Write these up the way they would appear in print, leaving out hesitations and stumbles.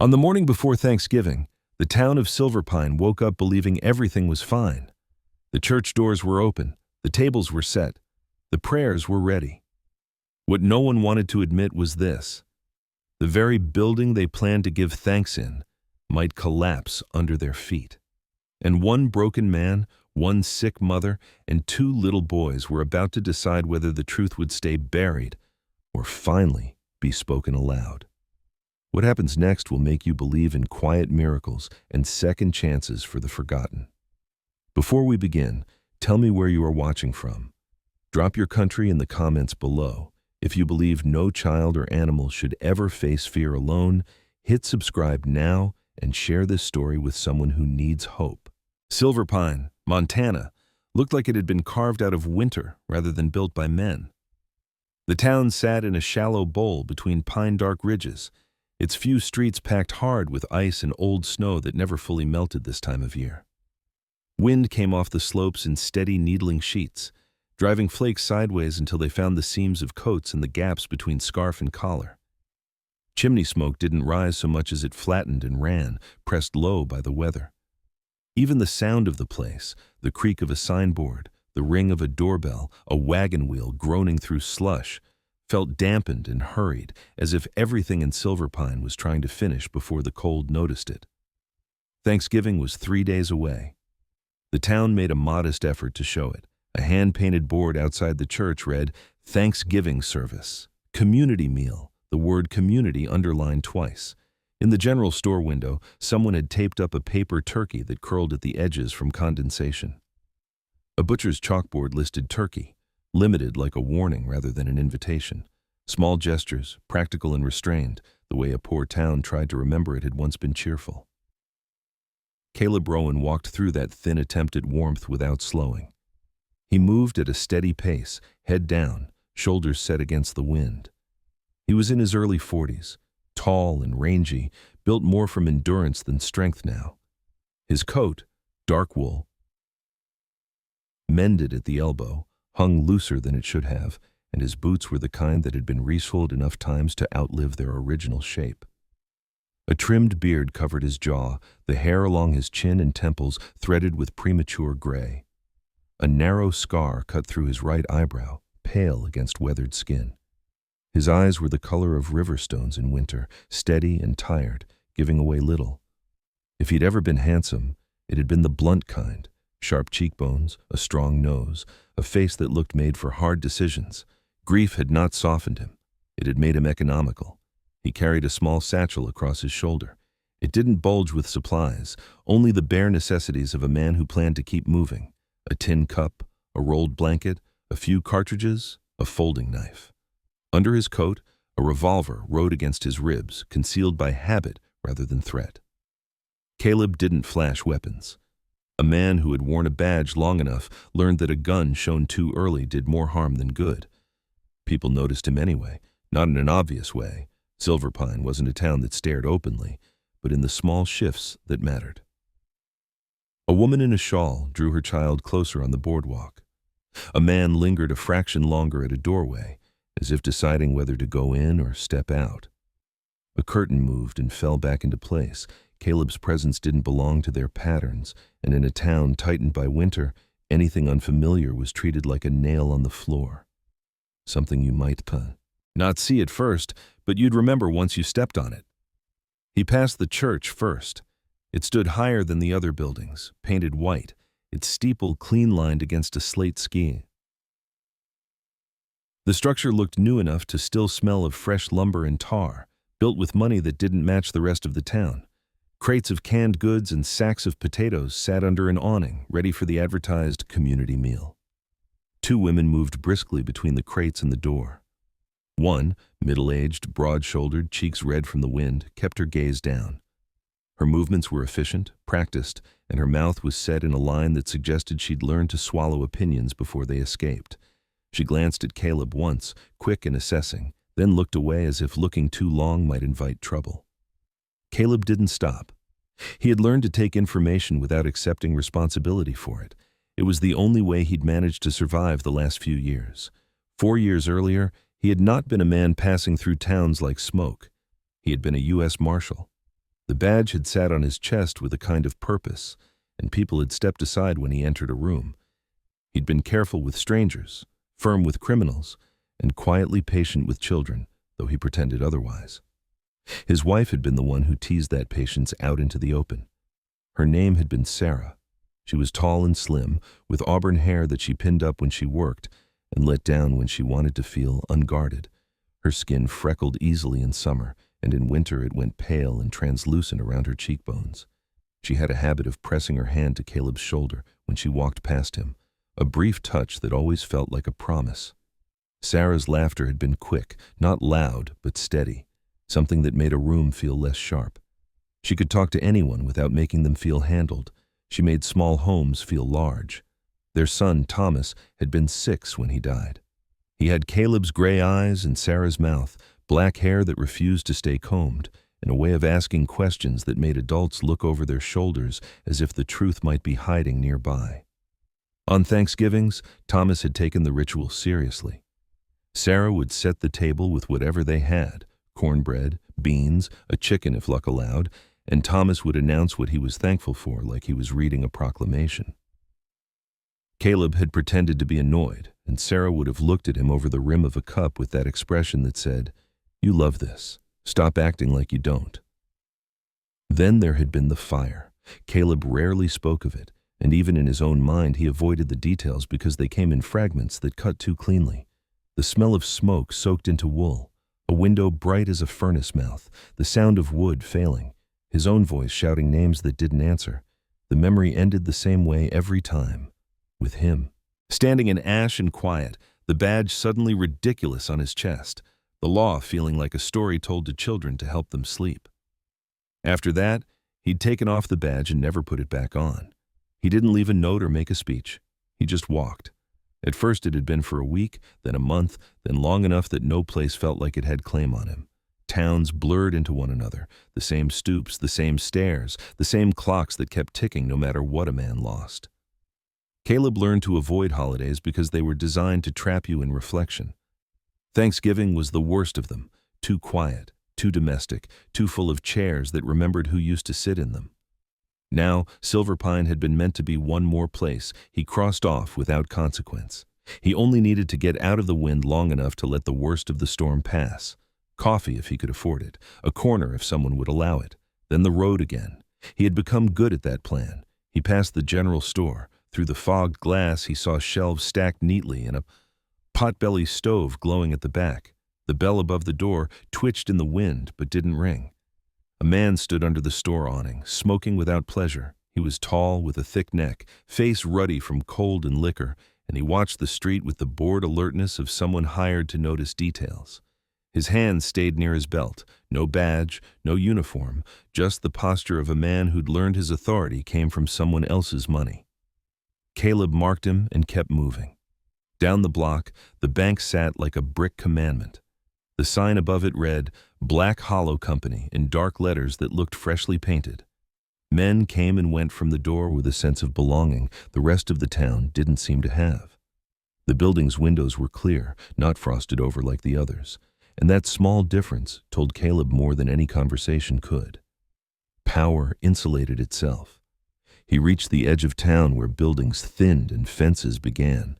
On the morning before Thanksgiving, the town of Silver Pine woke up believing everything was fine. The church doors were open, the tables were set, the prayers were ready. What no one wanted to admit was this: the very building they planned to give thanks in might collapse under their feet. And one broken man, one sick mother, and two little boys were about to decide whether the truth would stay buried or finally be spoken aloud. What happens next will make you believe in quiet miracles and second chances for the forgotten. Before we begin, tell me where you are watching from. Drop your country in the comments below. If you believe no child or animal should ever face fear alone, hit subscribe now and share this story with someone who needs hope. Silver Pine, Montana, looked like it had been carved out of winter rather than built by men. The town sat in a shallow bowl between pine-dark ridges, its few streets packed hard with ice and old snow that never fully melted this time of year. Wind came off the slopes in steady, needling sheets, driving flakes sideways until they found the seams of coats and the gaps between scarf and collar. Chimney smoke didn't rise so much as it flattened and ran, pressed low by the weather. Even the sound of the place, the creak of a signboard, the ring of a doorbell, a wagon wheel groaning through slush, felt dampened and hurried, as if everything in Silver Pine was trying to finish before the cold noticed it. Thanksgiving was 3 days away. The town made a modest effort to show it. A hand-painted board outside the church read, "Thanksgiving Service, Community Meal," the word community underlined twice. In the general store window, someone had taped up a paper turkey that curled at the edges from condensation. A butcher's chalkboard listed turkey, limited like a warning rather than an invitation. Small gestures, practical and restrained, the way a poor town tried to remember it had once been cheerful. Caleb Rowan walked through that thin attempt at warmth without slowing. He moved at a steady pace, head down, shoulders set against the wind. He was in his early 40s, tall and rangy, built more from endurance than strength now. His coat, dark wool, mended at the elbow, hung looser than it should have, and his boots were the kind that had been resoled enough times to outlive their original shape. A trimmed beard covered his jaw, the hair along his chin and temples threaded with premature gray. A narrow scar cut through his right eyebrow, pale against weathered skin. His eyes were the color of river stones in winter, steady and tired, giving away little. If he'd ever been handsome, it had been the blunt kind. Sharp cheekbones, a strong nose, a face that looked made for hard decisions. Grief had not softened him. It had made him economical. He carried a small satchel across his shoulder. It didn't bulge with supplies, only the bare necessities of a man who planned to keep moving. A tin cup, a rolled blanket, a few cartridges, a folding knife. Under his coat, a revolver rode against his ribs, concealed by habit rather than threat. Caleb didn't flash weapons. A man who had worn a badge long enough learned that a gun shown too early did more harm than good. People noticed him anyway, not in an obvious way. Silver Pine wasn't a town that stared openly, but in the small shifts that mattered. A woman in a shawl drew her child closer on the boardwalk. A man lingered a fraction longer at a doorway, as if deciding whether to go in or step out. A curtain moved and fell back into place. Caleb's presence didn't belong to their patterns, and in a town tightened by winter, anything unfamiliar was treated like a nail on the floor. Something you might not see at first, but you'd remember once you stepped on it. He passed the church first. It stood higher than the other buildings, painted white, its steeple clean-lined against a slate ski. The structure looked new enough to still smell of fresh lumber and tar, built with money that didn't match the rest of the town. Crates of canned goods and sacks of potatoes sat under an awning, ready for the advertised community meal. Two women moved briskly between the crates and the door. One, middle-aged, broad-shouldered, cheeks red from the wind, kept her gaze down. Her movements were efficient, practiced, and her mouth was set in a line that suggested she'd learned to swallow opinions before they escaped. She glanced at Caleb once, quick and assessing, then looked away as if looking too long might invite trouble. Caleb didn't stop. He had learned to take information without accepting responsibility for it. It was the only way he'd managed to survive the last few years. 4 years earlier, he had not been a man passing through towns like smoke. He had been a U.S. Marshal. The badge had sat on his chest with a kind of purpose, and people had stepped aside when he entered a room. He'd been careful with strangers, firm with criminals, and quietly patient with children, though he pretended otherwise. His wife had been the one who teased that patience out into the open. Her name had been Sarah. She was tall and slim, with auburn hair that she pinned up when she worked and let down when she wanted to feel unguarded. Her skin freckled easily in summer, and in winter it went pale and translucent around her cheekbones. She had a habit of pressing her hand to Caleb's shoulder when she walked past him, a brief touch that always felt like a promise. Sarah's laughter had been quick, not loud, but steady, something that made a room feel less sharp. She could talk to anyone without making them feel handled. She made small homes feel large. Their son, Thomas, had been 6 when he died. He had Caleb's gray eyes and Sarah's mouth, black hair that refused to stay combed, and a way of asking questions that made adults look over their shoulders as if the truth might be hiding nearby. On Thanksgivings, Thomas had taken the ritual seriously. Sarah would set the table with whatever they had, cornbread, beans, a chicken if luck allowed, and Thomas would announce what he was thankful for like he was reading a proclamation. Caleb had pretended to be annoyed, and Sarah would have looked at him over the rim of a cup with that expression that said, "You love this. Stop acting like you don't." Then there had been the fire. Caleb rarely spoke of it, and even in his own mind he avoided the details because they came in fragments that cut too cleanly. The smell of smoke soaked into wool, a window bright as a furnace mouth, the sound of wood failing, his own voice shouting names that didn't answer. The memory ended the same way every time, with him. Standing in ash and quiet, the badge suddenly ridiculous on his chest, the law feeling like a story told to children to help them sleep. After that, he'd taken off the badge and never put it back on. He didn't leave a note or make a speech. He just walked. At first it had been for a week, then a month, then long enough that no place felt like it had claim on him. Towns blurred into one another, the same stoops, the same stairs, the same clocks that kept ticking no matter what a man lost. Caleb learned to avoid holidays because they were designed to trap you in reflection. Thanksgiving was the worst of them, too quiet, too domestic, too full of chairs that remembered who used to sit in them. Now, Silverpine had been meant to be one more place he crossed off without consequence. He only needed to get out of the wind long enough to let the worst of the storm pass. Coffee if he could afford it, a corner if someone would allow it, then the road again. He had become good at that plan. He passed the general store. Through the fogged glass he saw shelves stacked neatly and a potbelly stove glowing at the back. The bell above the door twitched in the wind but didn't ring. A man stood under the store awning, smoking without pleasure. He was tall, with a thick neck, face ruddy from cold and liquor, and he watched the street with the bored alertness of someone hired to notice details. His hands stayed near his belt, no badge, no uniform, just the posture of a man who'd learned his authority came from someone else's money. Caleb marked him and kept moving. Down the block, the bank sat like a brick commandment. The sign above it read, "Black Hollow Company," in dark letters that looked freshly painted. Men came and went from the door with a sense of belonging the rest of the town didn't seem to have. The building's windows were clear, not frosted over like the others, and that small difference told Caleb more than any conversation could. Power insulated itself. He reached the edge of town where buildings thinned and fences began.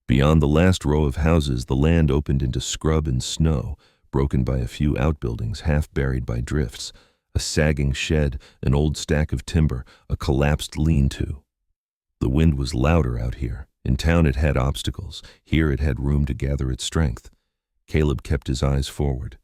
Beyond the last row of houses, the land opened into scrub and snow, broken by a few outbuildings half buried by drifts, a sagging shed, an old stack of timber, a collapsed lean-to. The wind was louder out here. In town it had obstacles. Here it had room to gather its strength. Caleb kept his eyes forward.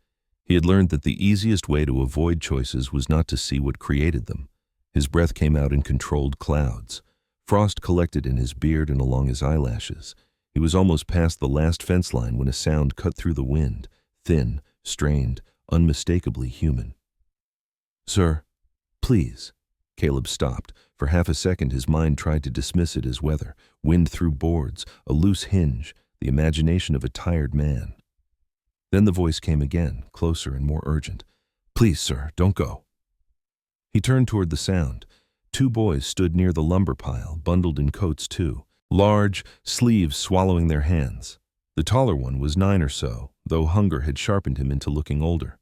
He had learned that the easiest way to avoid choices was not to see what created them. His breath came out in controlled clouds. Frost collected in his beard and along his eyelashes. He was almost past the last fence line when a sound cut through the wind, thin, strained, unmistakably human. "Sir, please." Caleb stopped. For half a second his mind tried to dismiss it as weather, wind through boards, a loose hinge, the imagination of a tired man. Then the voice came again, closer and more urgent. "Please, sir, don't go." He turned toward the sound. 2 boys stood near the lumber pile, bundled in coats too, large, sleeves swallowing their hands. The taller one was 9 or so, though hunger had sharpened him into looking older.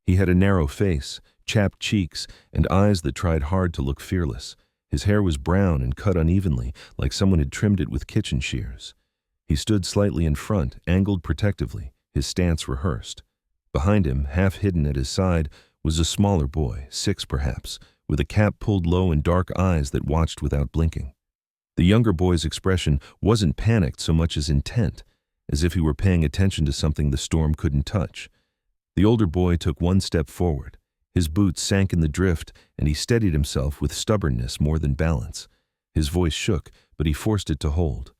He had a narrow face, chapped cheeks, and eyes that tried hard to look fearless. His hair was brown and cut unevenly, like someone had trimmed it with kitchen shears. He stood slightly in front, angled protectively, his stance rehearsed. Behind him, half hidden at his side, was a smaller boy, 6 perhaps, with a cap pulled low and dark eyes that watched without blinking. The younger boy's expression wasn't panicked so much as intent, as if he were paying attention to something the storm couldn't touch. The older boy took one step forward. His boots sank in the drift, and he steadied himself with stubbornness more than balance. His voice shook, but he forced it to hold.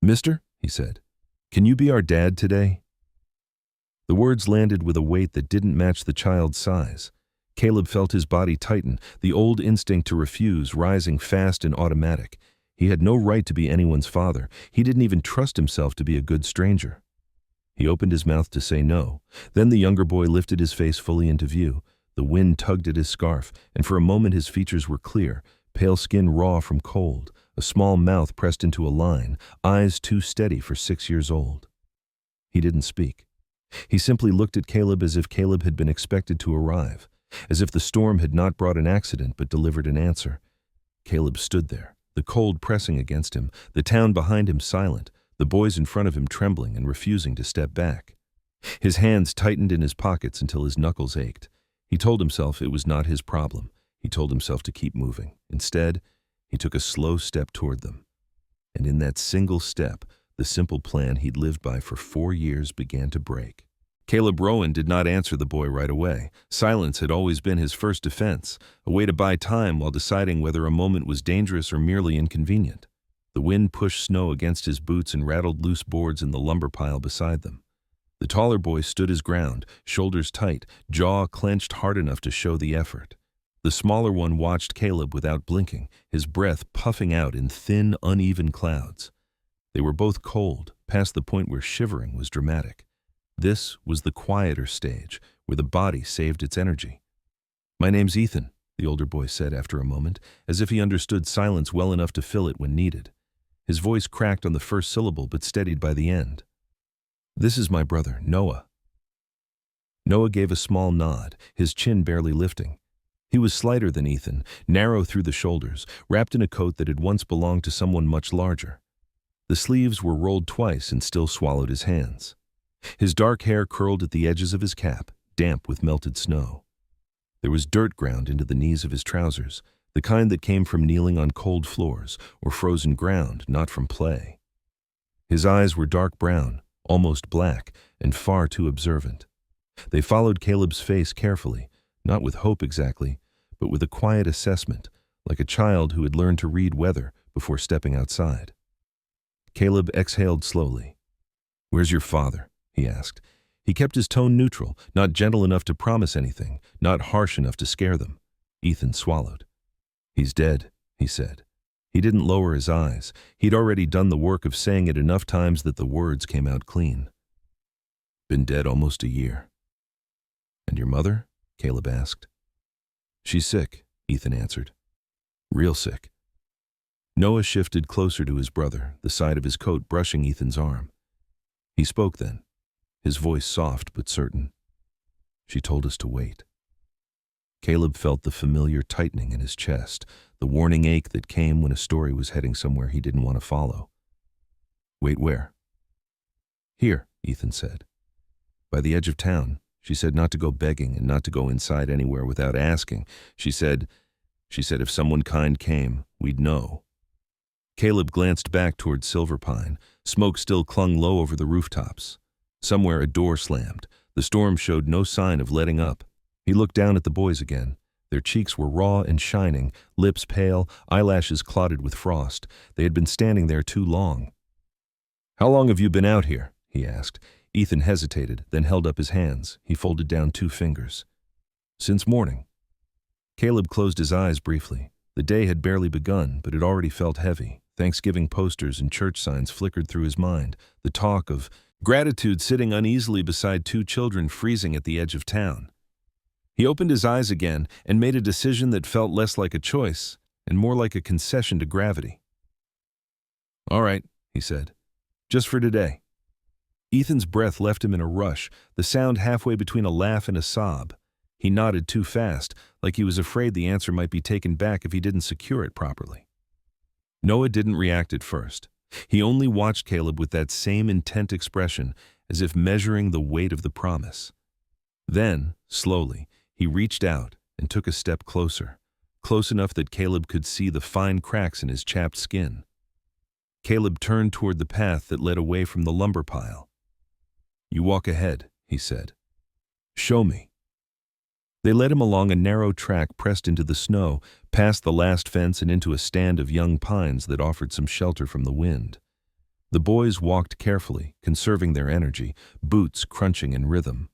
"Mister," he said, "can you be our dad today?" The words landed with a weight that didn't match the child's size. Caleb felt his body tighten, the old instinct to refuse rising fast and automatic. He had no right to be anyone's father. He didn't even trust himself to be a good stranger. He opened his mouth to say no. Then the younger boy lifted his face fully into view. The wind tugged at his scarf, and for a moment his features were clear, pale skin raw from cold, a small mouth pressed into a line, eyes too steady for 6 years old. He didn't speak. He simply looked at Caleb as if Caleb had been expected to arrive, as if the storm had not brought an accident but delivered an answer. Caleb stood there, the cold pressing against him, the town behind him silent, the boys in front of him trembling and refusing to step back. His hands tightened in his pockets until his knuckles ached. He told himself it was not his problem. He told himself to keep moving. Instead, he took a slow step toward them. And in that single step, the simple plan he'd lived by for 4 years began to break. Caleb Rowan did not answer the boy right away. Silence had always been his first defense, a way to buy time while deciding whether a moment was dangerous or merely inconvenient. The wind pushed snow against his boots and rattled loose boards in the lumber pile beside them. The taller boy stood his ground, shoulders tight, jaw clenched hard enough to show the effort. The smaller one watched Caleb without blinking, his breath puffing out in thin, uneven clouds. They were both cold, past the point where shivering was dramatic. This was the quieter stage, where the body saved its energy. "My name's Ethan," the older boy said after a moment, as if he understood silence well enough to fill it when needed. His voice cracked on the first syllable but steadied by the end. "This is my brother, Noah." Noah gave a small nod, his chin barely lifting. He was slighter than Ethan, narrow through the shoulders, wrapped in a coat that had once belonged to someone much larger. The sleeves were rolled twice and still swallowed his hands. His dark hair curled at the edges of his cap, damp with melted snow. There was dirt ground into the knees of his trousers, the kind that came from kneeling on cold floors or frozen ground, not from play. His eyes were dark brown, almost black, and far too observant. They followed Caleb's face carefully, not with hope exactly, but with a quiet assessment, like a child who had learned to read weather before stepping outside. Caleb exhaled slowly. "Where's your father?" he asked. He kept his tone neutral, not gentle enough to promise anything, not harsh enough to scare them. Ethan swallowed. "He's dead," he said. He didn't lower his eyes. He'd already done the work of saying it enough times that the words came out clean. "Been dead almost a year." "And your mother?" Caleb asked. "She's sick," Ethan answered. "Real sick." Noah shifted closer to his brother, the side of his coat brushing Ethan's arm. He spoke then, his voice soft but certain. "She told us to wait." Caleb felt the familiar tightening in his chest, the warning ache that came when a story was heading somewhere he didn't want to follow. "Wait where?" "Here," Ethan said. "By the edge of town. She said not to go begging and not to go inside anywhere without asking. She said if someone kind came, we'd know." Caleb glanced back toward Silver Pine. Smoke still clung low over the rooftops. Somewhere a door slammed. The storm showed no sign of letting up. He looked down at the boys again. Their cheeks were raw and shining, lips pale, eyelashes clotted with frost. They had been standing there too long. "How long have you been out here?" he asked. Ethan hesitated, then held up his hands. He folded down 2 fingers. "Since morning." Caleb closed his eyes briefly. The day had barely begun, but it already felt heavy. Thanksgiving posters and church signs flickered through his mind. The talk of gratitude sitting uneasily beside 2 children freezing at the edge of town. He opened his eyes again and made a decision that felt less like a choice and more like a concession to gravity. "All right," he said. "Just for today." Ethan's breath left him in a rush, the sound halfway between a laugh and a sob. He nodded too fast, like he was afraid the answer might be taken back if he didn't secure it properly. Noah didn't react at first. He only watched Caleb with that same intent expression, as if measuring the weight of the promise. Then, slowly, he reached out and took a step closer, close enough that Caleb could see the fine cracks in his chapped skin. Caleb turned toward the path that led away from the lumber pile. "You walk ahead," he said. "Show me." They led him along a narrow track pressed into the snow, past the last fence and into a stand of young pines that offered some shelter from the wind. The boys walked carefully, conserving their energy, boots crunching in rhythm.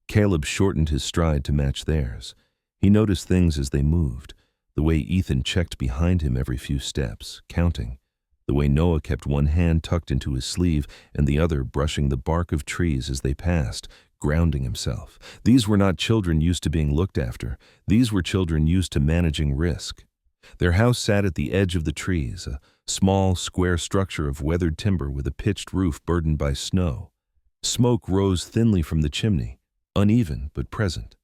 Caleb shortened his stride to match theirs. He noticed things as they moved, the way Ethan checked behind him every few steps, counting, the way Noah kept one hand tucked into his sleeve and the other brushing the bark of trees as they passed, grounding himself. These were not children used to being looked after. These were children used to managing risk. Their house sat at the edge of the trees, a small, square structure of weathered timber with a pitched roof burdened by snow. Smoke rose thinly from the chimney, uneven but present.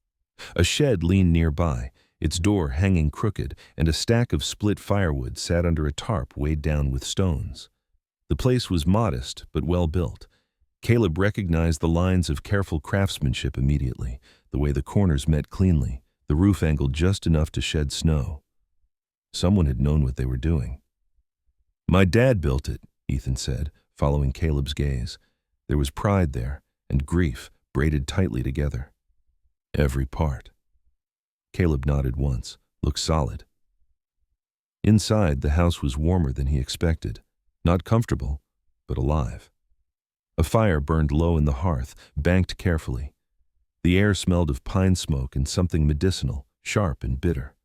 A shed leaned nearby, its door hanging crooked, and a stack of split firewood sat under a tarp weighed down with stones. The place was modest but well built. Caleb recognized the lines of careful craftsmanship immediately, the way the corners met cleanly, the roof angled just enough to shed snow. Someone had known what they were doing. "My dad built it," Ethan said, following Caleb's gaze. There was pride there, and grief braided tightly together. "Every part." Caleb nodded once, looked solid. Inside, the house was warmer than he expected. Not comfortable, but alive. A fire burned low in the hearth, banked carefully. The air smelled of pine smoke and something medicinal, sharp and bitter.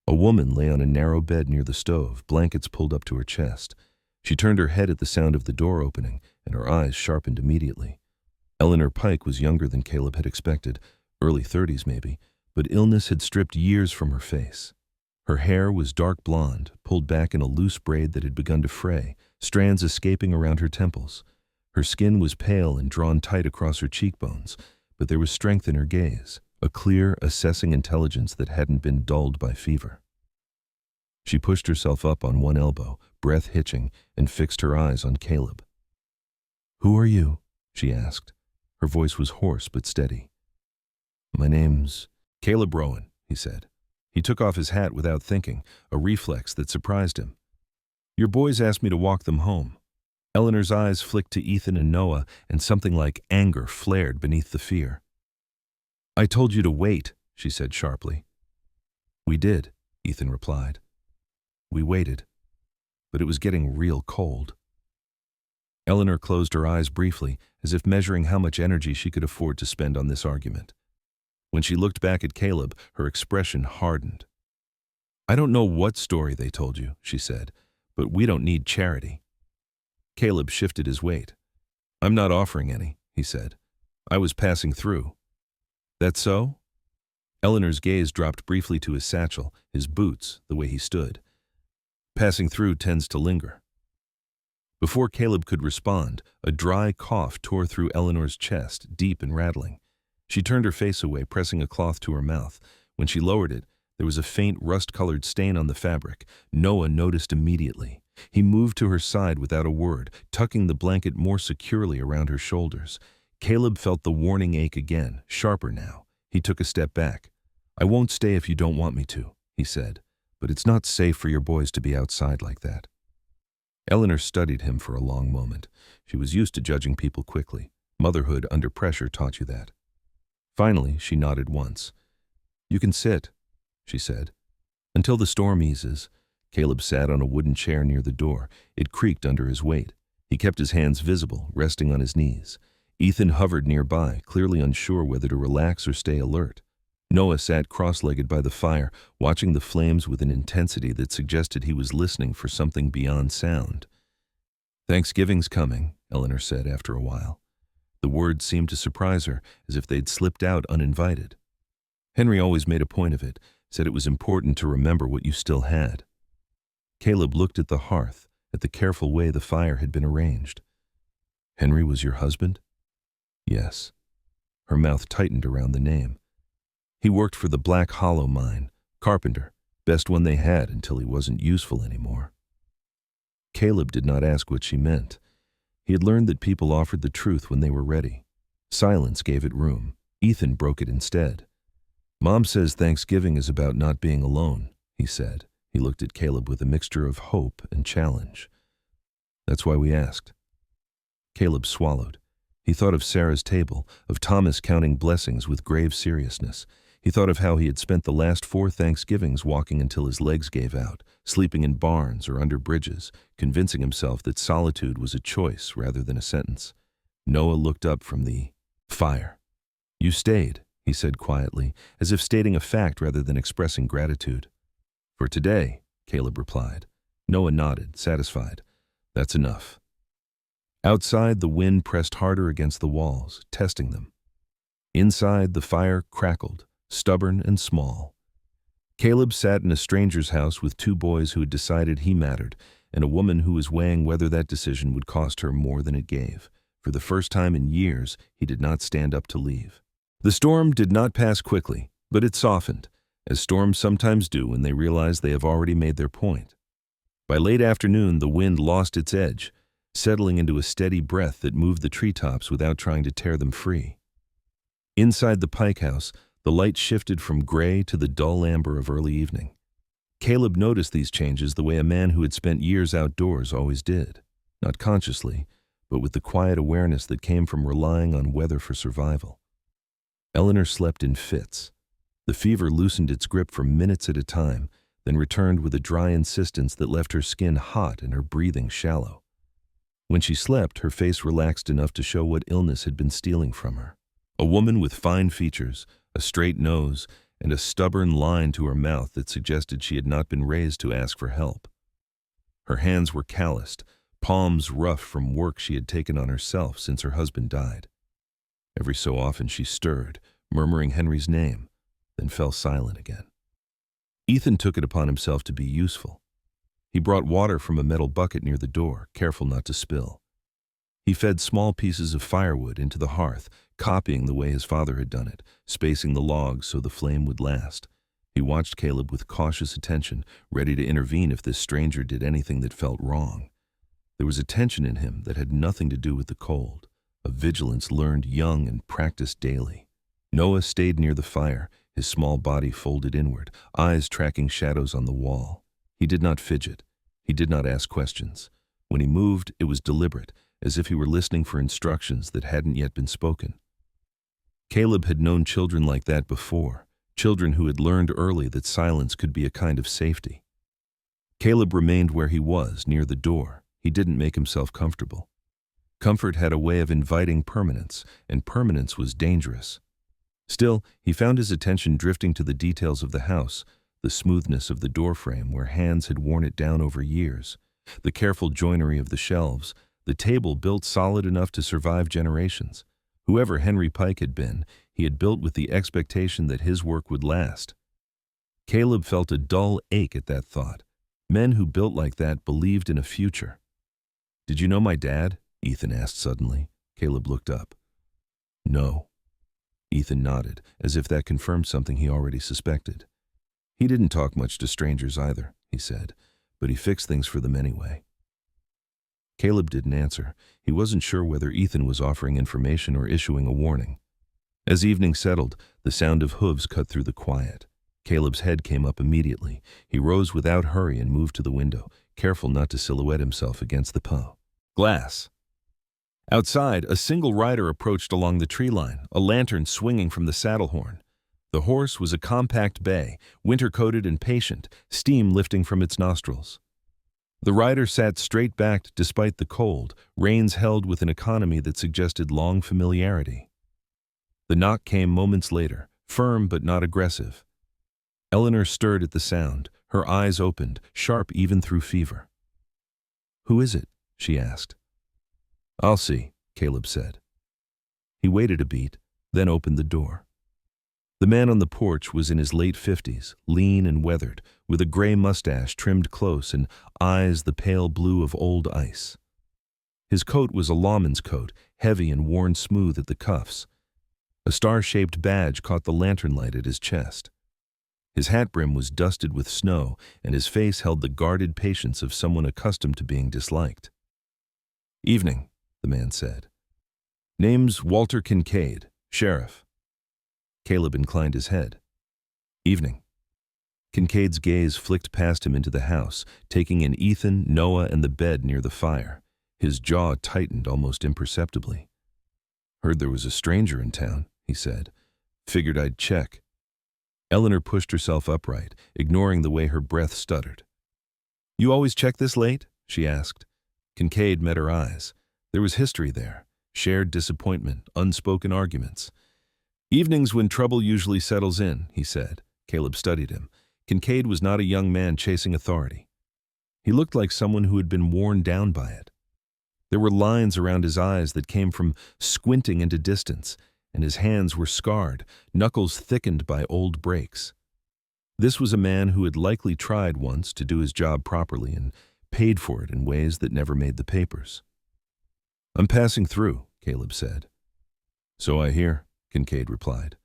A woman lay on a narrow bed near the stove, blankets pulled up to her chest. She turned her head at the sound of the door opening, and her eyes sharpened immediately. Eleanor Pike was younger than Caleb had expected, early 30s maybe, but illness had stripped years from her face. Her hair was dark blonde, pulled back in a loose braid that had begun to fray, strands escaping around her temples. Her skin was pale and drawn tight across her cheekbones, but there was strength in her gaze, a clear, assessing intelligence that hadn't been dulled by fever. She pushed herself up on one elbow, breath hitching, and fixed her eyes on Caleb. "Who are you?" she asked. Her voice was hoarse but steady. "My name's Caleb Rowan," he said. He took off his hat without thinking, a reflex that surprised him. "Your boys asked me to walk them home." Eleanor's eyes flicked to Ethan and Noah, and something like anger flared beneath the fear. "I told you to wait," she said sharply. "We did," Ethan replied. "We waited, but it was getting real cold." Eleanor closed her eyes briefly, as if measuring how much energy she could afford to spend on this argument. When she looked back at Caleb, her expression hardened. "I don't know what story they told you," she said, "but we don't need charity." Caleb shifted his weight. "I'm not offering any," he said. "I was passing through." "That so?" Eleanor's gaze dropped briefly to his satchel, his boots, the way he stood. Passing through tends to linger. Before Caleb could respond, a dry cough tore through Eleanor's chest, deep and rattling. She turned her face away, pressing a cloth to her mouth. When she lowered it, there was a faint rust-colored stain on the fabric. Noah noticed immediately. He moved to her side without a word, tucking the blanket more securely around her shoulders. Caleb felt the warning ache again, sharper now. He took a step back. "I won't stay if you don't want me to," he said, "but it's not safe for your boys to be outside like that." Eleanor studied him for a long moment. She was used to judging people quickly. Motherhood under pressure taught you that. Finally, she nodded once. "You can sit," she said. "Until the storm eases." Caleb sat on a wooden chair near the door. It creaked under his weight. He kept his hands visible, resting on his knees. Ethan hovered nearby, clearly unsure whether to relax or stay alert. Noah sat cross-legged by the fire, watching the flames with an intensity that suggested he was listening for something beyond sound. "Thanksgiving's coming," Eleanor said after a while. The words seemed to surprise her, as if they'd slipped out uninvited. "Henry always made a point of it, said it was important to remember what you still had." Caleb looked at the hearth, at the careful way the fire had been arranged. "Henry was your husband?" "Yes." Her mouth tightened around the name. He worked for the Black Hollow mine, carpenter, best one they had until he wasn't useful anymore. Caleb did not ask what she meant. He had learned that people offered the truth when they were ready. Silence gave it room. Ethan broke it instead. "Mom says Thanksgiving is about not being alone," he said. He looked at Caleb with a mixture of hope and challenge. "That's why we asked." Caleb swallowed. He thought of Sarah's table, of Thomas counting blessings with grave seriousness. He thought of how he had spent the last 4 Thanksgivings walking until his legs gave out, sleeping in barns or under bridges, convincing himself that solitude was a choice rather than a sentence. Noah looked up from the fire. "You stayed," he said quietly, as if stating a fact rather than expressing gratitude. "For today," Caleb replied. Noah nodded, satisfied. "That's enough." Outside, the wind pressed harder against the walls, testing them. Inside, the fire crackled, stubborn and small. Caleb sat in a stranger's house with 2 boys who had decided he mattered, and a woman who was weighing whether that decision would cost her more than it gave. For the first time in years, he did not stand up to leave. The storm did not pass quickly, but it softened, as storms sometimes do when they realize they have already made their point. By late afternoon, the wind lost its edge, settling into a steady breath that moved the treetops without trying to tear them free. Inside the Pike house, the light shifted from gray to the dull amber of early evening. Caleb noticed these changes the way a man who had spent years outdoors always did, not consciously, but with the quiet awareness that came from relying on weather for survival. Eleanor slept in fits. The fever loosened its grip for minutes at a time, then returned with a dry insistence that left her skin hot and her breathing shallow. When she slept, her face relaxed enough to show what illness had been stealing from her. A woman with fine features, a straight nose, and a stubborn line to her mouth that suggested she had not been raised to ask for help. Her hands were calloused, palms rough from work she had taken on herself since her husband died. Every so often she stirred, murmuring Henry's name, then fell silent again. Ethan took it upon himself to be useful. He brought water from a metal bucket near the door, careful not to spill. He fed small pieces of firewood into the hearth, copying the way his father had done it, spacing the logs so the flame would last. He watched Caleb with cautious attention, ready to intervene if this stranger did anything that felt wrong. There was a tension in him that had nothing to do with the cold, a vigilance learned young and practiced daily. Noah stayed near the fire, his small body folded inward, eyes tracking shadows on the wall. He did not fidget. He did not ask questions. When he moved, it was deliberate, as if he were listening for instructions that hadn't yet been spoken. Caleb had known children like that before, children who had learned early that silence could be a kind of safety. Caleb remained where he was, near the door. He didn't make himself comfortable. Comfort had a way of inviting permanence, and permanence was dangerous. Still, he found his attention drifting to the details of the house, the smoothness of the doorframe where hands had worn it down over years, the careful joinery of the shelves, the table built solid enough to survive generations. Whoever Henry Pike had been, he had built with the expectation that his work would last. Caleb felt a dull ache at that thought. Men who built like that believed in a future. "Did you know my dad?" Ethan asked suddenly. Caleb looked up. "No." Ethan nodded, as if that confirmed something he already suspected. "He didn't talk much to strangers either," he said, "but he fixed things for them anyway." Caleb didn't answer. He wasn't sure whether Ethan was offering information or issuing a warning. As evening settled, the sound of hooves cut through the quiet. Caleb's head came up immediately. He rose without hurry and moved to the window, careful not to silhouette himself against the glass. Outside, a single rider approached along the tree line, a lantern swinging from the saddle horn. The horse was a compact bay, winter-coated and patient, steam lifting from its nostrils. The rider sat straight-backed despite the cold, reins held with an economy that suggested long familiarity. The knock came moments later, firm but not aggressive. Eleanor stirred at the sound, her eyes opened, sharp even through fever. "Who is it?" she asked. "I'll see," Caleb said. He waited a beat, then opened the door. The man on the porch was in his late 50s, lean and weathered, with a gray mustache trimmed close and eyes the pale blue of old ice. His coat was a lawman's coat, heavy and worn smooth at the cuffs. A star-shaped badge caught the lantern light at his chest. His hat brim was dusted with snow, and his face held the guarded patience of someone accustomed to being disliked. "Evening," the man said. "Name's Walter Kincaid, sheriff." Caleb inclined his head. "Evening." Kincaid's gaze flicked past him into the house, taking in Ethan, Noah, and the bed near the fire. His jaw tightened almost imperceptibly. "Heard there was a stranger in town," he said. "Figured I'd check." Eleanor pushed herself upright, ignoring the way her breath stuttered. "You always check this late?" she asked. Kincaid met her eyes. There was history there, shared disappointment, unspoken arguments. "Evenings when trouble usually settles in," he said. Caleb studied him. Kincaid was not a young man chasing authority. He looked like someone who had been worn down by it. There were lines around his eyes that came from squinting into distance, and his hands were scarred, knuckles thickened by old breaks. This was a man who had likely tried once to do his job properly and paid for it in ways that never made the papers. "I'm passing through," Caleb said. "So I hear," Kincaid replied.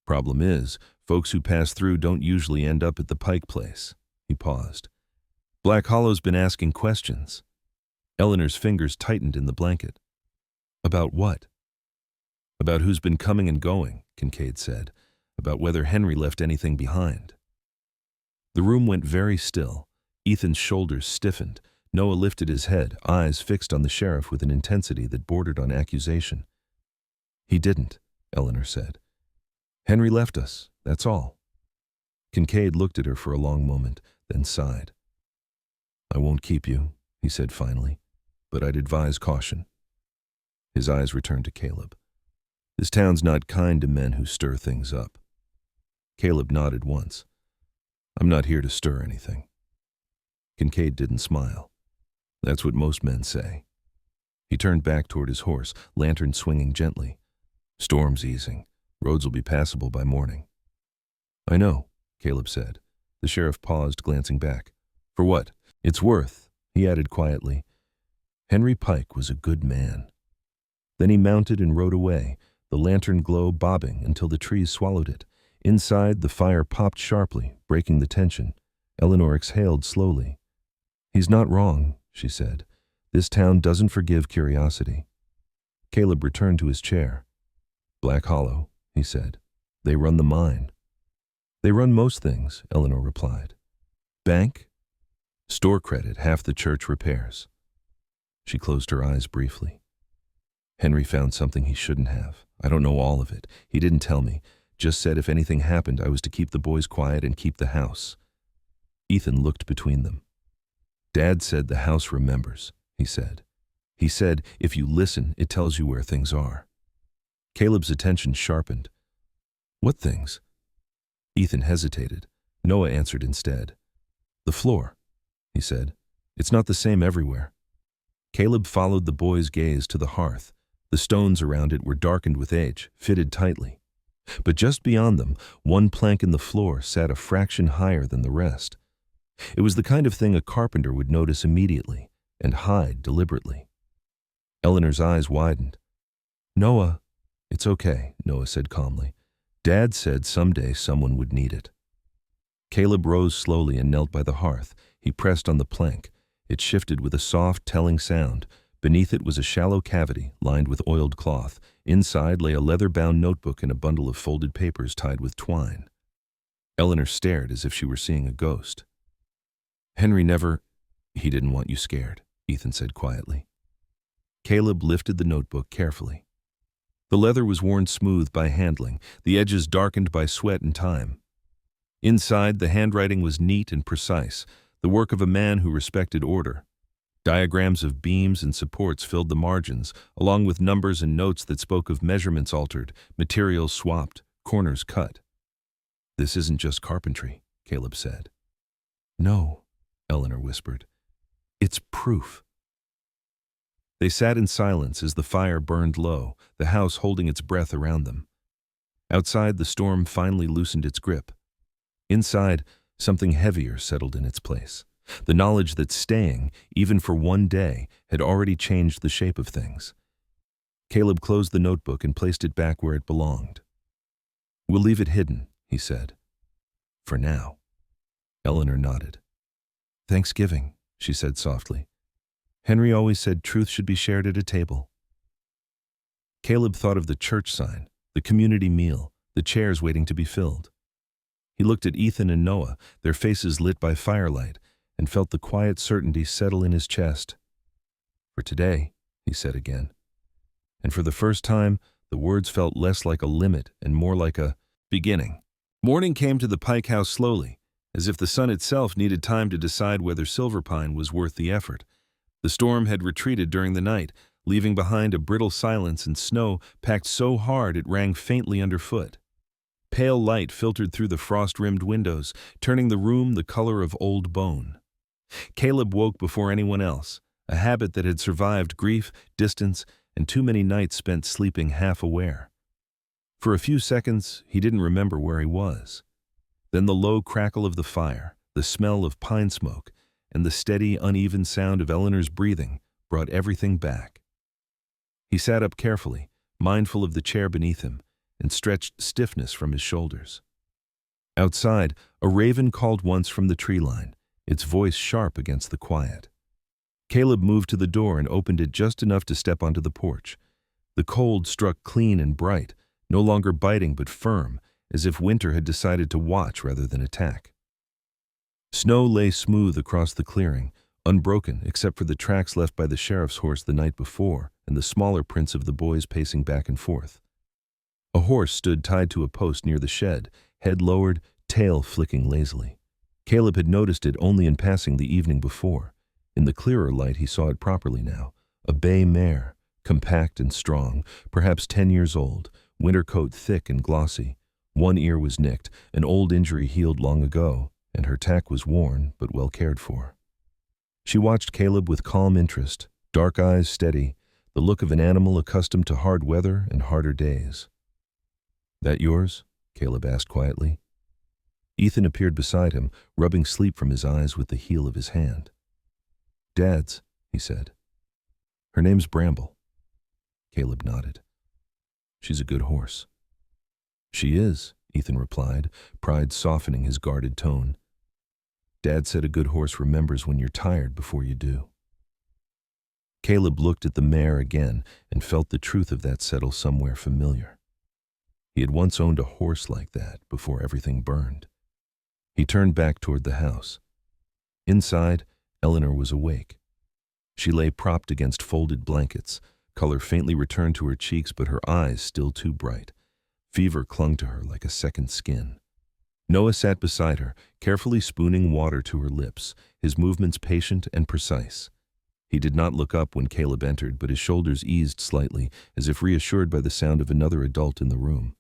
"Problem is, folks who pass through don't usually end up at the Pike place." He paused. "Black Hollow's been asking questions." Eleanor's fingers tightened in the blanket. "About what?" "About who's been coming and going," Kincaid said. "About whether Henry left anything behind." The room went very still. Ethan's shoulders stiffened. Noah lifted his head, eyes fixed on the sheriff with an intensity that bordered on accusation. "He didn't," Eleanor said. "Henry left us, that's all." Kincaid looked at her for a long moment, then sighed. "I won't keep you," he said finally, "but I'd advise caution." His eyes returned to Caleb. "This town's not kind to men who stir things up." Caleb nodded once. "I'm not here to stir anything." Kincaid didn't smile. "That's what most men say." He turned back toward his horse, lantern swinging gently. "Storm's easing. Roads will be passable by morning." "I know," Caleb said. The sheriff paused, glancing back. "For what?" "It's worth," he added quietly. "Henry Pike was a good man." Then he mounted and rode away, the lantern glow bobbing until the trees swallowed it. Inside, the fire popped sharply, breaking the tension. Eleanor exhaled slowly. "He's not wrong," she said. "This town doesn't forgive curiosity." Caleb returned to his chair. "Black Hollow," he said. "They run the mine." "They run most things," Eleanor replied. "Bank?" "Store credit, half the church repairs." She closed her eyes briefly. "Henry found something he shouldn't have. I don't know all of it. He didn't tell me. Just said if anything happened, I was to keep the boys quiet and keep the house." Ethan looked between them. "Dad said the house remembers," he said. "He said, if you listen, it tells you where things are." Caleb's attention sharpened. "What things?" Ethan hesitated. Noah answered instead. "The floor," he said. "It's not the same everywhere." Caleb followed the boy's gaze to the hearth. The stones around it were darkened with age, fitted tightly. But just beyond them, one plank in the floor sat a fraction higher than the rest. It was the kind of thing a carpenter would notice immediately and hide deliberately. Eleanor's eyes widened. "Noah." "It's okay," Noah said calmly. "Dad said someday someone would need it." Caleb rose slowly and knelt by the hearth. He pressed on the plank. It shifted with a soft, telling sound. Beneath it was a shallow cavity lined with oiled cloth. Inside lay a leather-bound notebook and a bundle of folded papers tied with twine. Eleanor stared as if she were seeing a ghost. "Henry never—" "He didn't want you scared," Ethan said quietly. Caleb lifted the notebook carefully. The leather was worn smooth by handling, the edges darkened by sweat and time. Inside, the handwriting was neat and precise, the work of a man who respected order. Diagrams of beams and supports filled the margins, along with numbers and notes that spoke of measurements altered, materials swapped, corners cut. "This isn't just carpentry," Caleb said. "No," Eleanor whispered. "It's proof." They sat in silence as the fire burned low, the house holding its breath around them. Outside, the storm finally loosened its grip. Inside, something heavier settled in its place. The knowledge that staying, even for one day, had already changed the shape of things. Caleb closed the notebook and placed it back where it belonged. "We'll leave it hidden," he said. "For now." Eleanor nodded. "Thanksgiving," she said softly. "Henry always said truth should be shared at a table." Caleb thought of the church sign, the community meal, the chairs waiting to be filled. He looked at Ethan and Noah, their faces lit by firelight, and felt the quiet certainty settle in his chest. "For today," he said again. And for the first time, the words felt less like a limit and more like a beginning. Morning came to the Pike house slowly, as if the sun itself needed time to decide whether Silverpine was worth the effort. The storm had retreated during the night, leaving behind a brittle silence and snow packed so hard it rang faintly underfoot. Pale light filtered through the frost-rimmed windows, turning the room the color of old bone. Caleb woke before anyone else, a habit that had survived grief, distance, and too many nights spent sleeping half aware. For a few seconds, he didn't remember where he was. Then the low crackle of the fire, the smell of pine smoke, and the steady, uneven sound of Eleanor's breathing brought everything back. He sat up carefully, mindful of the chair beneath him, and stretched stiffness from his shoulders. Outside, a raven called once from the tree line, its voice sharp against the quiet. Caleb moved to the door and opened it just enough to step onto the porch. The cold struck clean and bright, no longer biting but firm, as if winter had decided to watch rather than attack. Snow lay smooth across the clearing, unbroken except for the tracks left by the sheriff's horse the night before and the smaller prints of the boys pacing back and forth. A horse stood tied to a post near the shed, head lowered, tail flicking lazily. Caleb had noticed it only in passing the evening before. In the clearer light he saw it properly now. A bay mare, compact and strong, perhaps 10 years old, winter coat thick and glossy. One ear was nicked, an old injury healed long ago, and her tack was worn but well cared for. She watched Caleb with calm interest, dark eyes steady, the look of an animal accustomed to hard weather and harder days. "That yours?" Caleb asked quietly. Ethan appeared beside him, rubbing sleep from his eyes with the heel of his hand. "Dad's," he said. "Her name's Bramble." Caleb nodded. "She's a good horse." "She is," Ethan replied, pride softening his guarded tone. "Dad said a good horse remembers when you're tired before you do." Caleb looked at the mare again and felt the truth of that settle somewhere familiar. He had once owned a horse like that before everything burned. He turned back toward the house. Inside, Eleanor was awake. She lay propped against folded blankets, color faintly returned to her cheeks but her eyes still too bright. Fever clung to her like a second skin. Noah sat beside her, carefully spooning water to her lips, his movements patient and precise. He did not look up when Caleb entered, but his shoulders eased slightly, as if reassured by the sound of another adult in the room.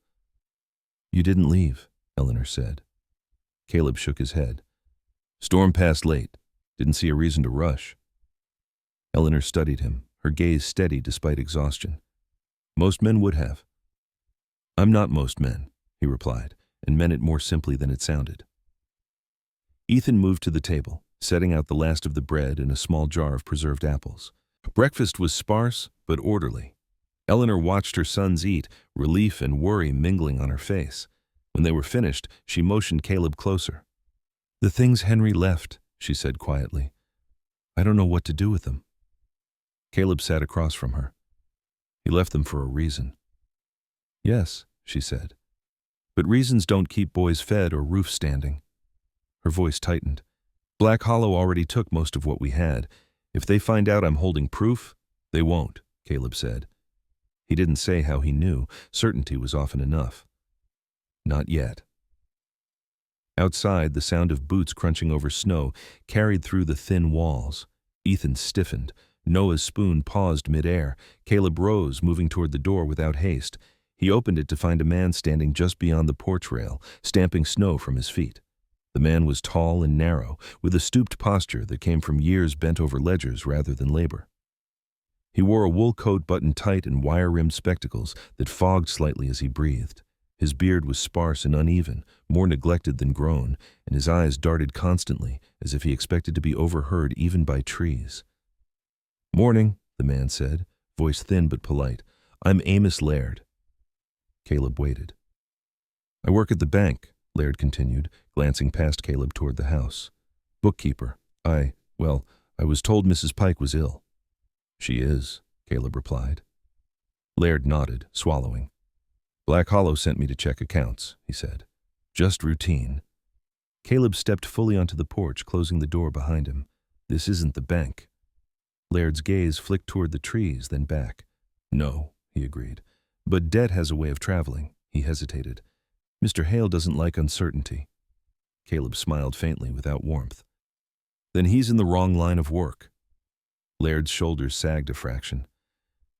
"You didn't leave," Eleanor said. Caleb shook his head. "Storm passed late. Didn't see a reason to rush." Eleanor studied him, her gaze steady despite exhaustion. "Most men would have." "I'm not most men," he replied, and meant it more simply than it sounded. Ethan moved to the table, setting out the last of the bread and a small jar of preserved apples. Breakfast was sparse but orderly. Eleanor watched her sons eat, relief and worry mingling on her face. When they were finished, she motioned Caleb closer. "The things Henry left," she said quietly. "I don't know what to do with them." Caleb sat across from her. "He left them for a reason." "Yes," she said. "But reasons don't keep boys fed or roofs standing." Her voice tightened. "Black Hollow already took most of what we had. If they find out I'm holding proof, they won't," Caleb said. He didn't say how he knew. Certainty was often enough. "Not yet." Outside, the sound of boots crunching over snow carried through the thin walls. Ethan stiffened. Noah's spoon paused midair. Caleb rose, moving toward the door without haste. He opened it to find a man standing just beyond the porch rail, stamping snow from his feet. The man was tall and narrow, with a stooped posture that came from years bent over ledgers rather than labor. He wore a wool coat buttoned tight and wire-rimmed spectacles that fogged slightly as he breathed. His beard was sparse and uneven, more neglected than grown, and his eyes darted constantly, as if he expected to be overheard even by trees. "Morning," the man said, voice thin but polite. I'm Amos Laird. Caleb waited. I work at the bank, Laird continued, glancing past Caleb toward the house. Bookkeeper. I was told Mrs. Pike was ill. She is, Caleb replied. Laird nodded, swallowing. Black Hollow sent me to check accounts, he said. Just routine. Caleb stepped fully onto the porch, closing the door behind him. This isn't the bank. Laird's gaze flicked toward the trees, then back. No, he agreed. But debt has a way of traveling. He hesitated. Mr. Hale doesn't like uncertainty. Caleb smiled faintly, without warmth. Then he's in the wrong line of work. Laird's shoulders sagged a fraction.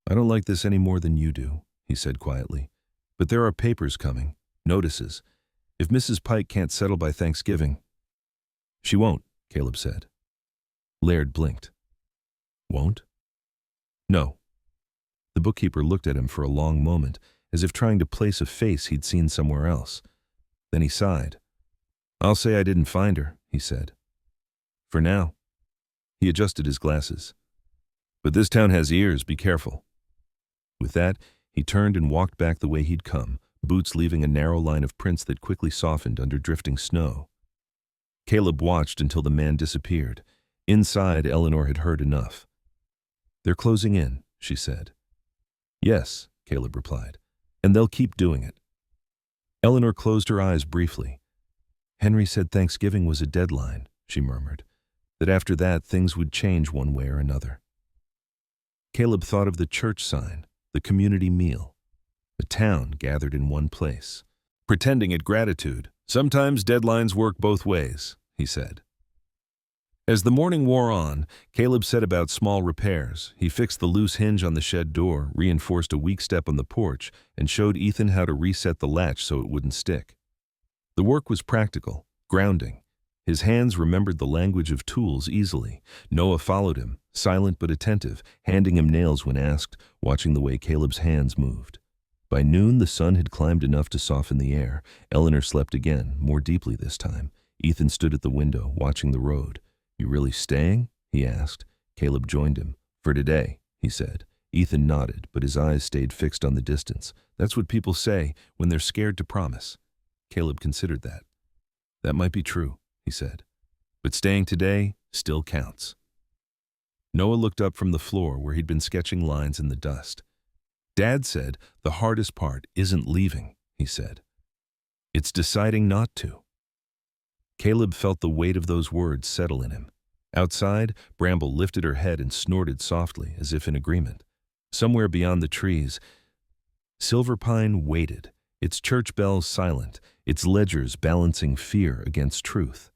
I don't like this any more than you do, he said quietly. But there are papers coming, notices. If Mrs. Pike can't settle by Thanksgiving. She won't, Caleb said. Laird blinked. Won't? No. The bookkeeper looked at him for a long moment, as if trying to place a face he'd seen somewhere else. Then he sighed. I'll say I didn't find her, he said. For now. He adjusted his glasses. But this town has ears, be careful. With that, he turned and walked back the way he'd come, boots leaving a narrow line of prints that quickly softened under drifting snow. Caleb watched until the man disappeared. Inside, Eleanor had heard enough. They're closing in, she said. Yes, Caleb replied, and they'll keep doing it. Eleanor closed her eyes briefly. Henry said Thanksgiving was a deadline, she murmured, that after that things would change one way or another. Caleb thought of the church sign, the community meal. The town gathered in one place, pretending at gratitude. Sometimes deadlines work both ways, he said. As the morning wore on, Caleb set about small repairs. He fixed the loose hinge on the shed door, reinforced a weak step on the porch, and showed Ethan how to reset the latch so it wouldn't stick. The work was practical, grounding. His hands remembered the language of tools easily. Noah followed him, silent but attentive, handing him nails when asked, watching the way Caleb's hands moved. By noon, the sun had climbed enough to soften the air. Eleanor slept again, more deeply this time. Ethan stood at the window, watching the road. You really staying? He asked. Caleb joined him. For today, he said. Ethan nodded, but his eyes stayed fixed on the distance. That's what people say when they're scared to promise. Caleb considered that. That might be true, he said. But staying today still counts. Noah looked up from the floor where he'd been sketching lines in the dust. Dad said the hardest part isn't leaving, he said. It's deciding not to. Caleb felt the weight of those words settle in him. Outside, Bramble lifted her head and snorted softly, as if in agreement. Somewhere beyond the trees, Silverpine waited, its church bells silent, its ledgers balancing fear against truth.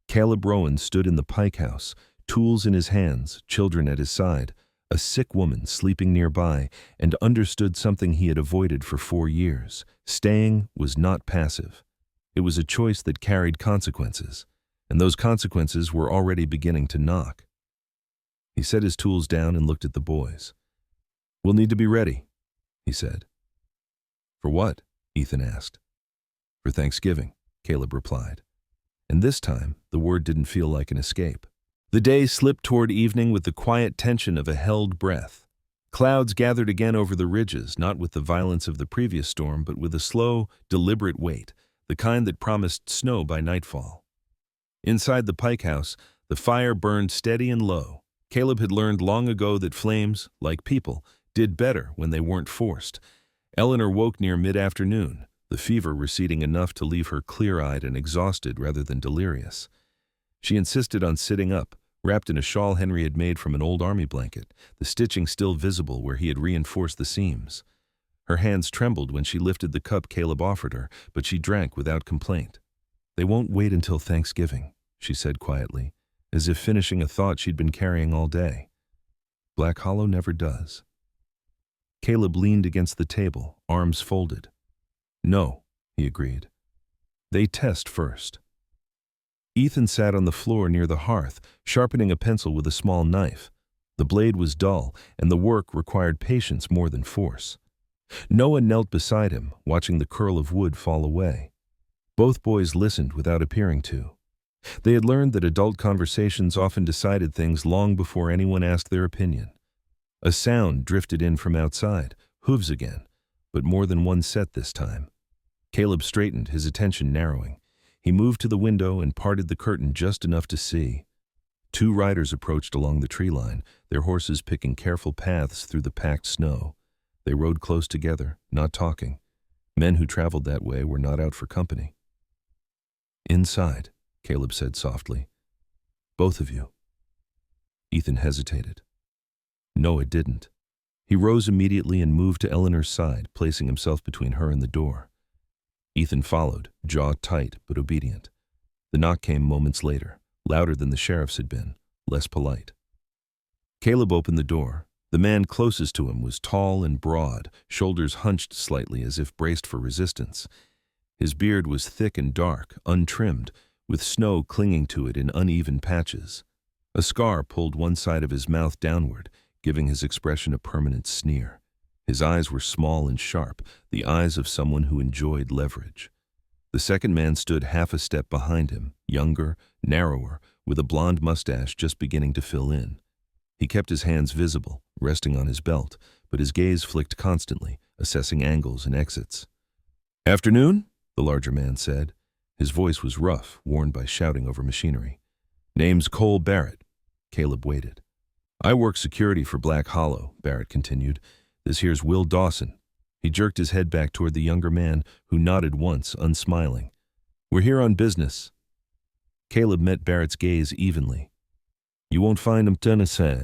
Caleb Rowan stood in the Pike house, tools in his hands, children at his side, a sick woman sleeping nearby, and understood something he had avoided for 4 years. Staying was not passive. It was a choice that carried consequences, and those consequences were already beginning to knock. He set his tools down and looked at the boys. We'll need to be ready, he said. For what? Ethan asked. For Thanksgiving, Caleb replied. And this time, the word didn't feel like an escape. The day slipped toward evening with the quiet tension of a held breath. Clouds gathered again over the ridges, not with the violence of the previous storm, but with a slow, deliberate weight, the kind that promised snow by nightfall. Inside the Pike house, the fire burned steady and low. Caleb had learned long ago that flames, like people, did better when they weren't forced. Eleanor woke near mid-afternoon, the fever receding enough to leave her clear-eyed and exhausted rather than delirious. She insisted on sitting up, wrapped in a shawl Henry had made from an old army blanket, the stitching still visible where he had reinforced the seams. Her hands trembled when she lifted the cup Caleb offered her, but she drank without complaint. They won't wait until Thanksgiving, she said quietly, as if finishing a thought she'd been carrying all day. Black Hollow never does. Caleb leaned against the table, arms folded. No, he agreed. They test first. Ethan sat on the floor near the hearth, sharpening a pencil with a small knife. The blade was dull, and the work required patience more than force. Noah knelt beside him, watching the curl of wood fall away. Both boys listened without appearing to. They had learned that adult conversations often decided things long before anyone asked their opinion. A sound drifted in from outside, Hooves again, but more than one set this time. Caleb straightened, his attention narrowing. He moved to the window and parted the curtain just enough to see. Two riders approached along the tree line, their horses picking careful paths through the packed snow. They rode close together, not talking. Men who traveled that way were not out for company. "Inside," Caleb said softly. "Both of you." Ethan hesitated. No, it didn't. He rose immediately and moved to Eleanor's side, placing himself between her and the door. Ethan followed, jaw tight but obedient. The knock came moments later, louder than the sheriff's had been, less polite. Caleb opened the door. The man closest to him was tall and broad, shoulders hunched slightly as if braced for resistance. His beard was thick and dark, untrimmed, with snow clinging to it in uneven patches. A scar pulled one side of his mouth downward, giving his expression a permanent sneer. His eyes were small and sharp, the eyes of someone who enjoyed leverage. The second man stood half a step behind him, younger, narrower, with a blonde mustache just beginning to fill in. He kept his hands visible, resting on his belt, but his gaze flicked constantly, assessing angles and exits. "Afternoon?" the larger man said. His voice was rough, worn by shouting over machinery. "Name's Cole Barrett." Caleb waited. "I work security for Black Hollow," Barrett continued. "This here's Will Dawson." He jerked his head back toward the younger man, who nodded once, unsmiling. "We're here on business." Caleb met Barrett's gaze evenly. "You won't find him Tennessee.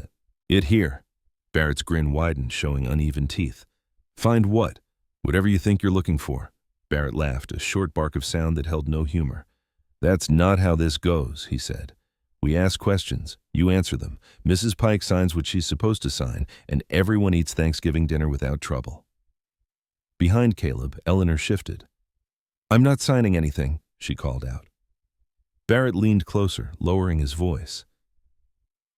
It here." Barrett's grin widened, showing uneven teeth. "Find what? Whatever you think you're looking for." Barrett laughed, a short bark of sound that held no humor. "That's not how this goes," he said. "We ask questions, you answer them. Mrs. Pike signs what she's supposed to sign, and everyone eats Thanksgiving dinner without trouble." Behind Caleb, Eleanor shifted. "I'm not signing anything," she called out. Barrett leaned closer, lowering his voice.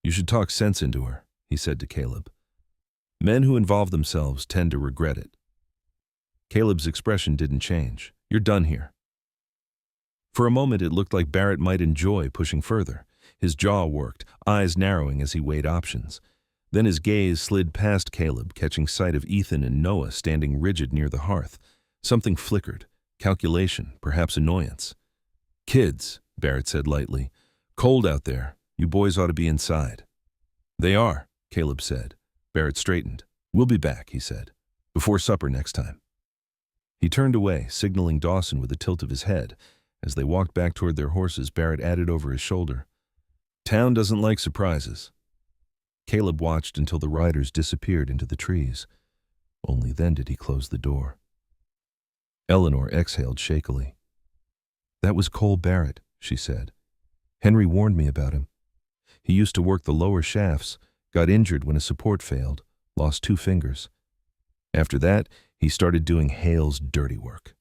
"You should talk sense into her," he said to Caleb. "Men who involve themselves tend to regret it." Caleb's expression didn't change. "You're done here." For a moment it looked like Barrett might enjoy pushing further. His jaw worked, eyes narrowing as he weighed options. Then his gaze slid past Caleb, catching sight of Ethan and Noah standing rigid near the hearth. Something flickered. Calculation, perhaps annoyance. "Kids," Barrett said lightly. "Cold out there. You boys ought to be inside." "They are," Caleb said. Barrett straightened. "We'll be back," he said. "Before supper next time." He turned away, signaling Dawson with a tilt of his head. As they walked back toward their horses, Barrett added over his shoulder, "Town doesn't like surprises." Caleb watched until the riders disappeared into the trees. Only then did he close the door. Eleanor exhaled shakily. "That was Cole Barrett," she said. "Henry warned me about him. He used to work the lower shafts, got injured when a support failed, lost 2 fingers. After that, he started doing Hale's dirty work."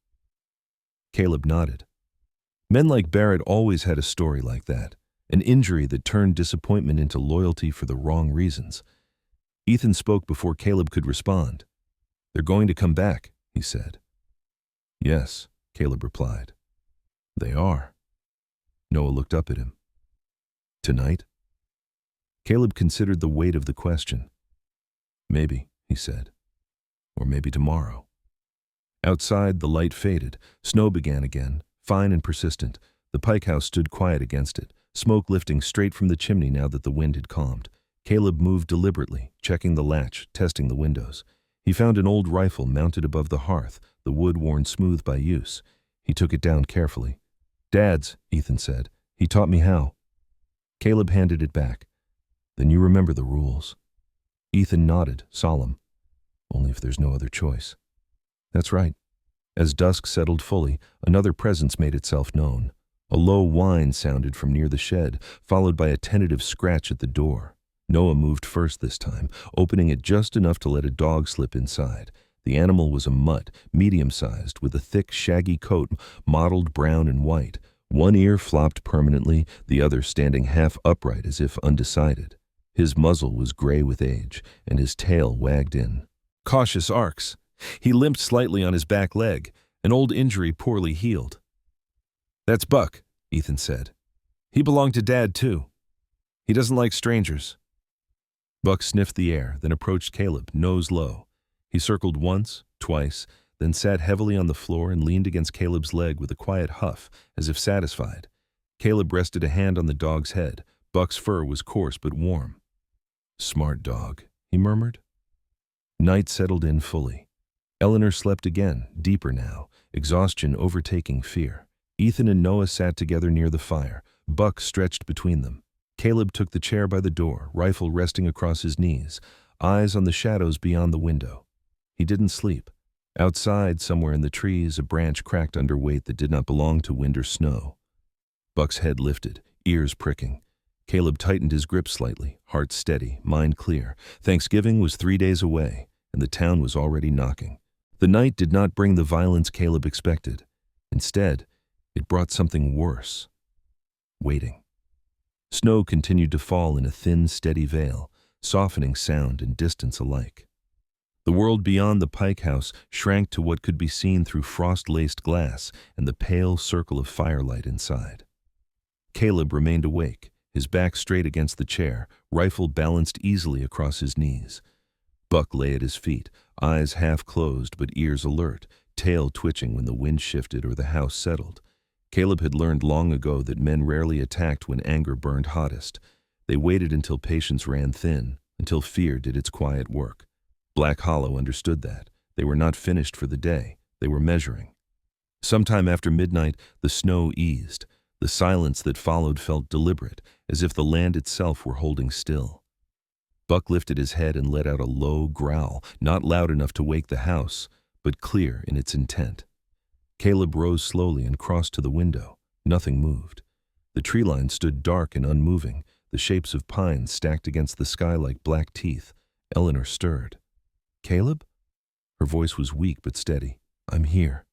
Caleb nodded. Men like Barrett always had a story like that, an injury that turned disappointment into loyalty for the wrong reasons. Ethan spoke before Caleb could respond. "They're going to come back," he said. "Yes," Caleb replied. "They are." Noah looked up at him. "Tonight?" Caleb considered the weight of the question. "Maybe," he said. "Or maybe tomorrow." Outside, the light faded. Snow began again, fine and persistent. The Pike house stood quiet against it, smoke lifting straight from the chimney now that the wind had calmed. Caleb moved deliberately, checking the latch, testing the windows. He found an old rifle mounted above the hearth, the wood worn smooth by use. He took it down carefully. "Dad's," Ethan said. "He taught me how." Caleb handed it back. "Then you remember the rules." Ethan nodded, solemn. "Only if there's no other choice." "That's right." As dusk settled fully, another presence made itself known. A low whine sounded from near the shed, followed by a tentative scratch at the door. Noah moved first this time, opening it just enough to let a dog slip inside. The animal was a mutt, medium-sized, with a thick, shaggy coat mottled brown and white. One ear flopped permanently, the other standing half upright as if undecided. His muzzle was gray with age, and his tail wagged in cautious arcs. He limped slightly on his back leg, an old injury poorly healed. "That's Buck," Ethan said. "He belonged to Dad, too. He doesn't like strangers." Buck sniffed the air, then approached Caleb, nose low. He circled once, twice, then sat heavily on the floor and leaned against Caleb's leg with a quiet huff, as if satisfied. Caleb rested a hand on the dog's head. Buck's fur was coarse but warm. "Smart dog," he murmured. Night settled in fully. Eleanor slept again, deeper now, exhaustion overtaking fear. Ethan and Noah sat together near the fire, Buck stretched between them. Caleb took the chair by the door, rifle resting across his knees, eyes on the shadows beyond the window. He didn't sleep. Outside, somewhere in the trees, a branch cracked under weight that did not belong to wind or snow. Buck's head lifted, ears pricking. Caleb tightened his grip slightly, heart steady, mind clear. Thanksgiving was 3 days away, and the town was already knocking. The night did not bring the violence Caleb expected. Instead, it brought something worse. Waiting. Snow continued to fall in a thin, steady veil, softening sound and distance alike. The world beyond the Pike house shrank to what could be seen through frost-laced glass and the pale circle of firelight inside. Caleb remained awake, his back straight against the chair, rifle balanced easily across his knees. Buck lay at his feet, eyes half closed but ears alert, tail twitching when the wind shifted or the house settled. Caleb had learned long ago that men rarely attacked when anger burned hottest. They waited until patience ran thin, until fear did its quiet work. Black Hollow understood that. They were not finished for the day. They were measuring. Sometime after midnight, the snow eased. The silence that followed felt deliberate, as if the land itself were holding still. Buck lifted his head and let out a low growl, not loud enough to wake the house, but clear in its intent. Caleb rose slowly and crossed to the window. Nothing moved. The tree line stood dark and unmoving, the shapes of pines stacked against the sky like black teeth. Eleanor stirred. "Caleb?" Her voice was weak but steady. "I'm here,"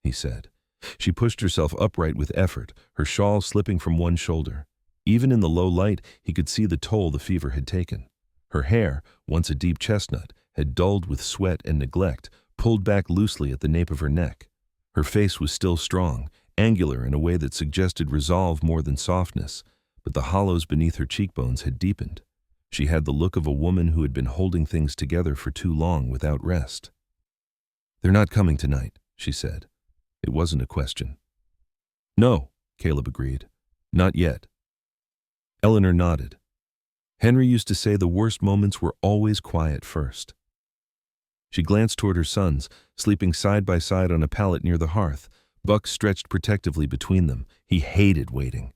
he said. She pushed herself upright with effort, her shawl slipping from one shoulder. Even in the low light, he could see the toll the fever had taken. Her hair, once a deep chestnut, had dulled with sweat and neglect, pulled back loosely at the nape of her neck. Her face was still strong, angular in a way that suggested resolve more than softness, but the hollows beneath her cheekbones had deepened. She had the look of a woman who had been holding things together for too long without rest. "They're not coming tonight," she said. It wasn't a question. "No," Caleb agreed. "Not yet." Eleanor nodded. Henry used to say the worst moments were always quiet first. She glanced toward her sons, sleeping side by side on a pallet near the hearth. Buck stretched protectively between them. He hated waiting.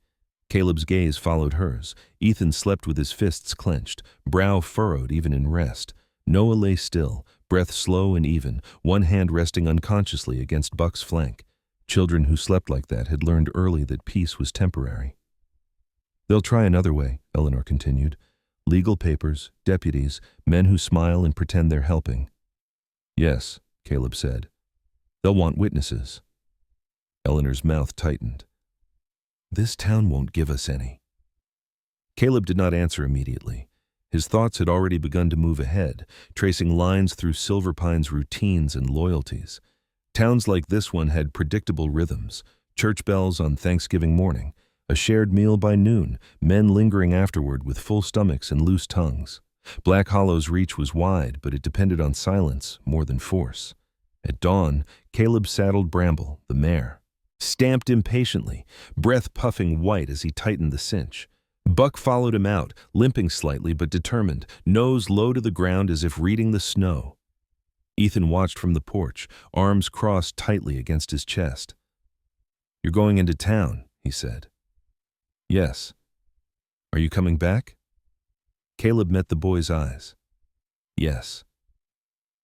Caleb's gaze followed hers. Ethan slept with his fists clenched, brow furrowed even in rest. Noah lay still, breath slow and even, one hand resting unconsciously against Buck's flank. Children who slept like that had learned early that peace was temporary. "They'll try another way," Eleanor continued. "Legal papers, deputies, men who smile and pretend they're helping." "Yes," Caleb said. "They'll want witnesses." Eleanor's mouth tightened. "This town won't give us any." Caleb did not answer immediately. His thoughts had already begun to move ahead, tracing lines through Silverpine's routines and loyalties. Towns like this one had predictable rhythms: church bells on Thanksgiving morning, a shared meal by noon, men lingering afterward with full stomachs and loose tongues. Black Hollow's reach was wide, but it depended on silence more than force. At dawn, Caleb saddled Bramble, the mare, stamped impatiently, breath puffing white as he tightened the cinch. Buck followed him out, limping slightly but determined, nose low to the ground as if reading the snow. Ethan watched from the porch, arms crossed tightly against his chest. "You're going into town," he said. "Yes." "Are you coming back?" Caleb met the boy's eyes. "Yes."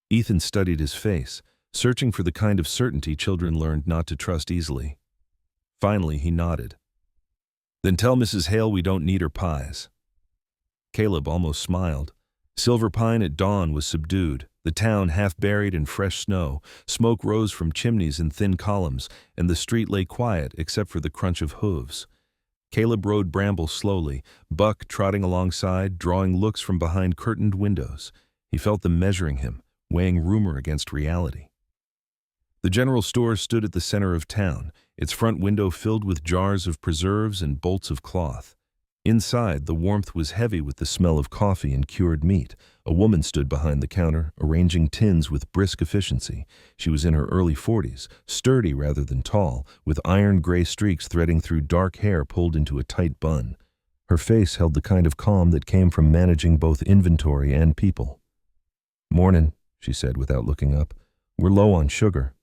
Ethan studied his face, searching for the kind of certainty children learned not to trust easily. Finally, he nodded. "Then tell Mrs. Hale we don't need her pies." Caleb almost smiled. Silverpine at dawn was subdued, the town half buried in fresh snow. Smoke rose from chimneys in thin columns, and the street lay quiet except for the crunch of hooves. Caleb rode Bramble slowly, Buck trotting alongside, drawing looks from behind curtained windows. He felt them measuring him, weighing rumor against reality. The general store stood at the center of town, its front window filled with jars of preserves and bolts of cloth. Inside, the warmth was heavy with the smell of coffee and cured meat. A woman stood behind the counter, arranging tins with brisk efficiency. She was in her early 40s, sturdy rather than tall, with iron-gray streaks threading through dark hair pulled into a tight bun. Her face held the kind of calm that came from managing both inventory and people. "Mornin'," she said without looking up. "We're low on sugar."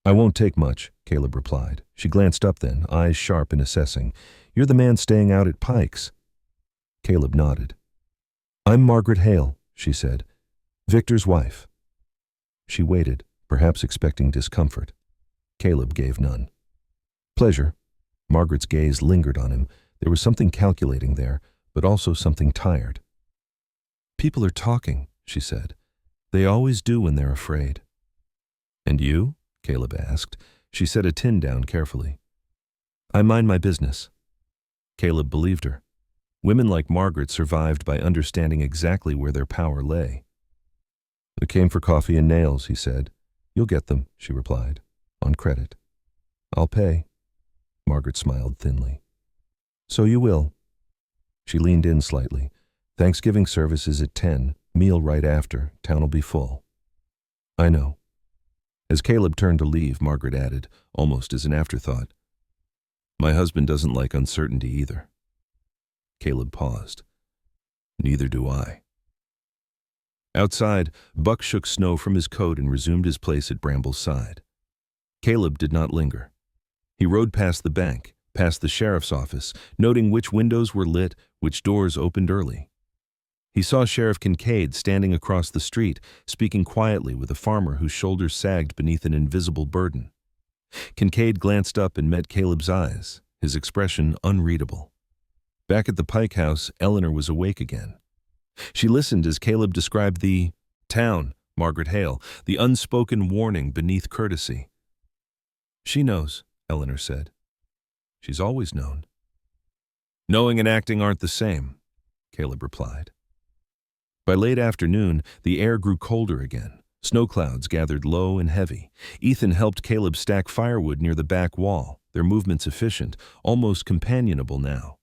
"I won't take much," Caleb replied. She glanced up then, eyes sharp and assessing. "You're the man staying out at Pike's." Caleb nodded. "I'm Margaret Hale," she said. "Victor's wife." She waited, perhaps expecting discomfort. Caleb gave none. "Pleasure." Margaret's gaze lingered on him. There was something calculating there, but also something tired. "People are talking," she said. "They always do when they're afraid." "And you?" Caleb asked. She set a tin down carefully. "I mind my business." Caleb believed her. Women like Margaret survived by understanding exactly where their power lay. "I came for coffee and nails," he said. "You'll get them," she replied, "on credit." "I'll pay." Margaret smiled thinly. "So you will." She leaned in slightly. "Thanksgiving service is at 10, meal right after, town'll be full." "I know." As Caleb turned to leave, Margaret added, almost as an afterthought, "My husband doesn't like uncertainty either." Caleb paused. "Neither do I." Outside, Buck shook snow from his coat and resumed his place at Bramble's side. Caleb did not linger. He rode past the bank, past the sheriff's office, noting which windows were lit, which doors opened early. He saw Sheriff Kincaid standing across the street, speaking quietly with a farmer whose shoulders sagged beneath an invisible burden. Kincaid glanced up and met Caleb's eyes, his expression unreadable. Back at the Pike house, Eleanor was awake again. She listened as Caleb described the town, Margaret Hale, the unspoken warning beneath courtesy. "She knows," Eleanor said. "She's always known." "Knowing and acting aren't the same," Caleb replied. By late afternoon, the air grew colder again. Snow clouds gathered low and heavy. Ethan helped Caleb stack firewood near the back wall, their movements efficient, almost companionable now.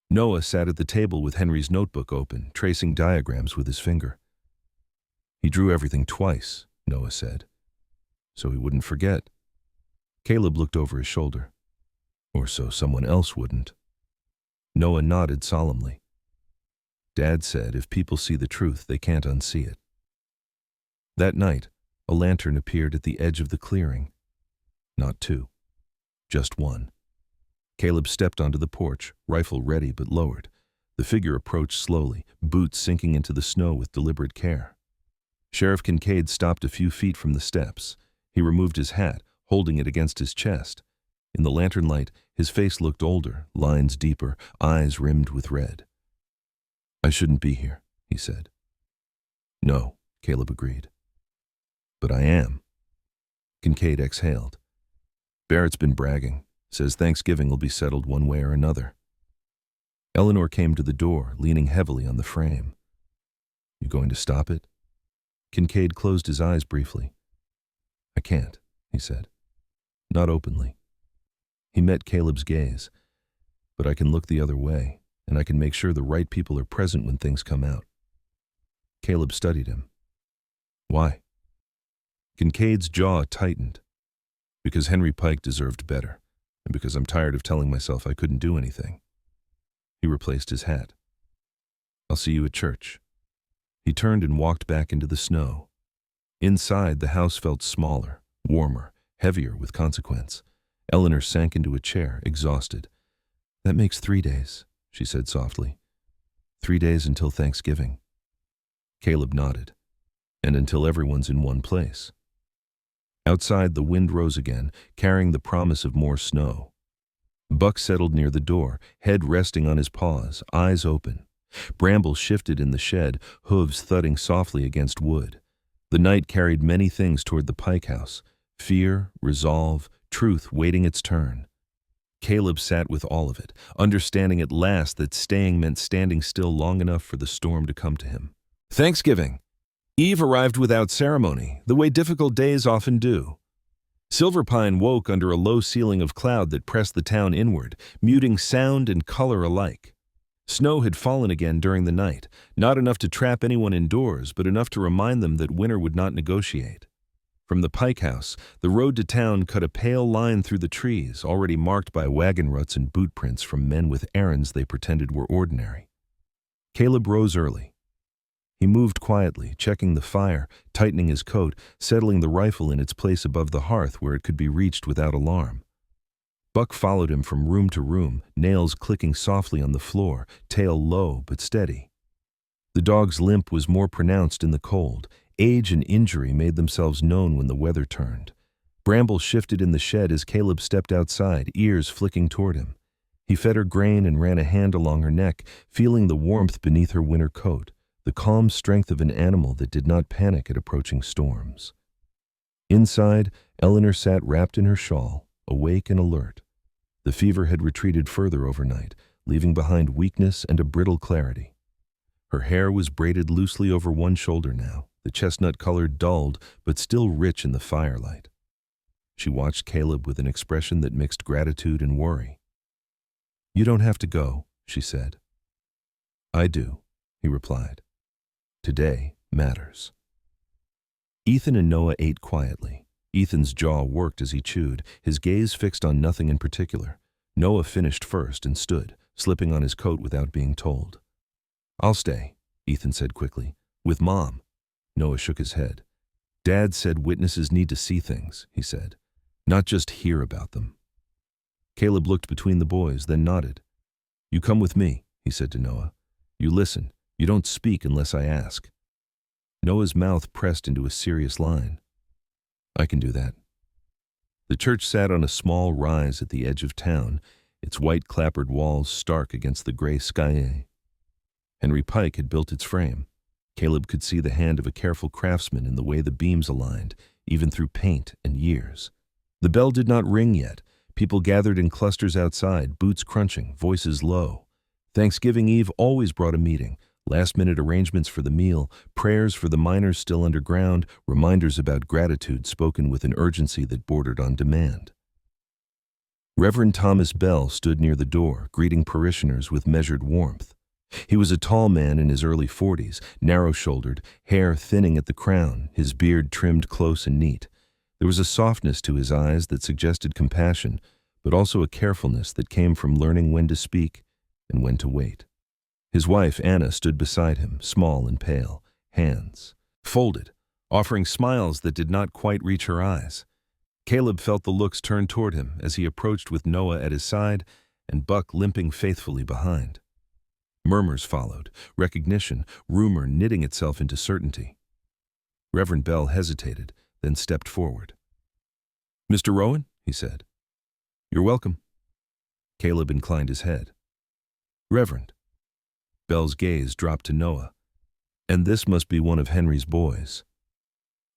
Noah sat at the table with Henry's notebook open, tracing diagrams with his finger. "He drew everything twice," Noah said, "so he wouldn't forget." Caleb looked over his shoulder. "Or so someone else wouldn't." Noah nodded solemnly. "Dad said if people see the truth, they can't unsee it." That night, a lantern appeared at the edge of the clearing. Not two, just one. Caleb stepped onto the porch, rifle ready but lowered. The figure approached slowly, boots sinking into the snow with deliberate care. Sheriff Kincaid stopped a few feet from the steps. He removed his hat, holding it against his chest. In the lantern light, his face looked older, lines deeper, eyes rimmed with red. "I shouldn't be here," he said. "No," Caleb agreed. "But I am." Kincaid exhaled. "Barrett's been bragging. Says Thanksgiving will be settled one way or another." Eleanor came to the door, leaning heavily on the frame. "You going to stop it?" Kincaid closed his eyes briefly. "I can't," he said. "Not openly." He met Caleb's gaze. "But I can look the other way, and I can make sure the right people are present when things come out." Caleb studied him. "Why?" Kincaid's jaw tightened. "Because Henry Pike deserved better, and because I'm tired of telling myself I couldn't do anything." He replaced his hat. "I'll see you at church." He turned and walked back into the snow. Inside, the house felt smaller, warmer, heavier with consequence. Eleanor sank into a chair, exhausted. "That makes 3 days," she said softly. 3 days until Thanksgiving." Caleb nodded. "And until everyone's in one place." Outside, the wind rose again, carrying the promise of more snow. Buck settled near the door, head resting on his paws, eyes open. Bramble shifted in the shed, hooves thudding softly against wood. The night carried many things toward the Pike house: fear, resolve, truth waiting its turn. Caleb sat with all of it, understanding at last that staying meant standing still long enough for the storm to come to him. Thanksgiving. Eve arrived without ceremony, the way difficult days often do. Silverpine woke under a low ceiling of cloud that pressed the town inward, muting sound and color alike. Snow had fallen again during the night, not enough to trap anyone indoors, but enough to remind them that winter would not negotiate. From the Pike House, the road to town cut a pale line through the trees, already marked by wagon ruts and boot prints from men with errands they pretended were ordinary. Caleb rose early. He moved quietly, checking the fire, tightening his coat, settling the rifle in its place above the hearth where it could be reached without alarm. Buck followed him from room to room, nails clicking softly on the floor, tail low but steady. The dog's limp was more pronounced in the cold. Age and injury made themselves known when the weather turned. Bramble shifted in the shed as Caleb stepped outside, ears flicking toward him. He fed her grain and ran a hand along her neck, feeling the warmth beneath her winter coat, the calm strength of an animal that did not panic at approaching storms. Inside, Eleanor sat wrapped in her shawl, awake and alert. The fever had retreated further overnight, leaving behind weakness and a brittle clarity. Her hair was braided loosely over one shoulder now, the chestnut color dulled but still rich in the firelight. She watched Caleb with an expression that mixed gratitude and worry. "You don't have to go," she said. "I do," he replied. "Today matters." Ethan and Noah ate quietly. Ethan's jaw worked as he chewed, his gaze fixed on nothing in particular. Noah finished first and stood, slipping on his coat without being told. "I'll stay," Ethan said quickly. "With Mom." Noah shook his head. "Dad said witnesses need to see things," he said, "not just hear about them." Caleb looked between the boys, then nodded. "You come with me," he said to Noah. "You listen. You don't speak unless I ask." Noah's mouth pressed into a serious line. "I can do that." The church sat on a small rise at the edge of town, its white clapboard walls stark against the gray sky. Henry Pike had built its frame. Caleb could see the hand of a careful craftsman in the way the beams aligned, even through paint and years. The bell did not ring yet. People gathered in clusters outside, boots crunching, voices low. Thanksgiving Eve always brought a meeting. Last-minute arrangements for the meal, prayers for the miners still underground, reminders about gratitude spoken with an urgency that bordered on demand. Reverend Thomas Bell stood near the door, greeting parishioners with measured warmth. He was a tall man in his early 40s, narrow-shouldered, hair thinning at the crown, his beard trimmed close and neat. There was a softness to his eyes that suggested compassion, but also a carefulness that came from learning when to speak and when to wait. His wife, Anna, stood beside him, small and pale, hands folded, offering smiles that did not quite reach her eyes. Caleb felt the looks turn toward him as he approached with Noah at his side and Buck limping faithfully behind. Murmurs followed, recognition, rumor knitting itself into certainty. Reverend Bell hesitated, then stepped forward. "Mr. Rowan," he said. "You're welcome." Caleb inclined his head. "Reverend." Bell's gaze dropped to Noah. "And this must be one of Henry's boys."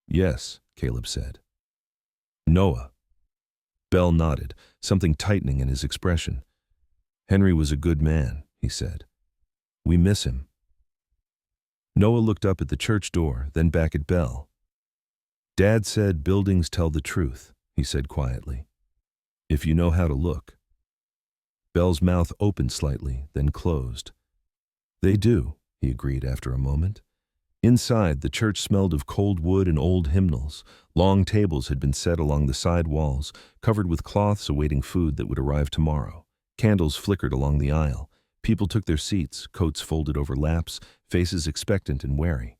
"Yes," Caleb said. "Noah." Bell nodded, something tightening in his expression. "Henry was a good man," he said. "We miss him." Noah looked up at the church door, then back at Bell. "Dad said buildings tell the truth," he said quietly. "If you know how to look." Bell's mouth opened slightly, then closed. "They do," he agreed after a moment. Inside, the church smelled of cold wood and old hymnals. Long tables had been set along the side walls, covered with cloths awaiting food that would arrive tomorrow. Candles flickered along the aisle. People took their seats, coats folded over laps, faces expectant and wary.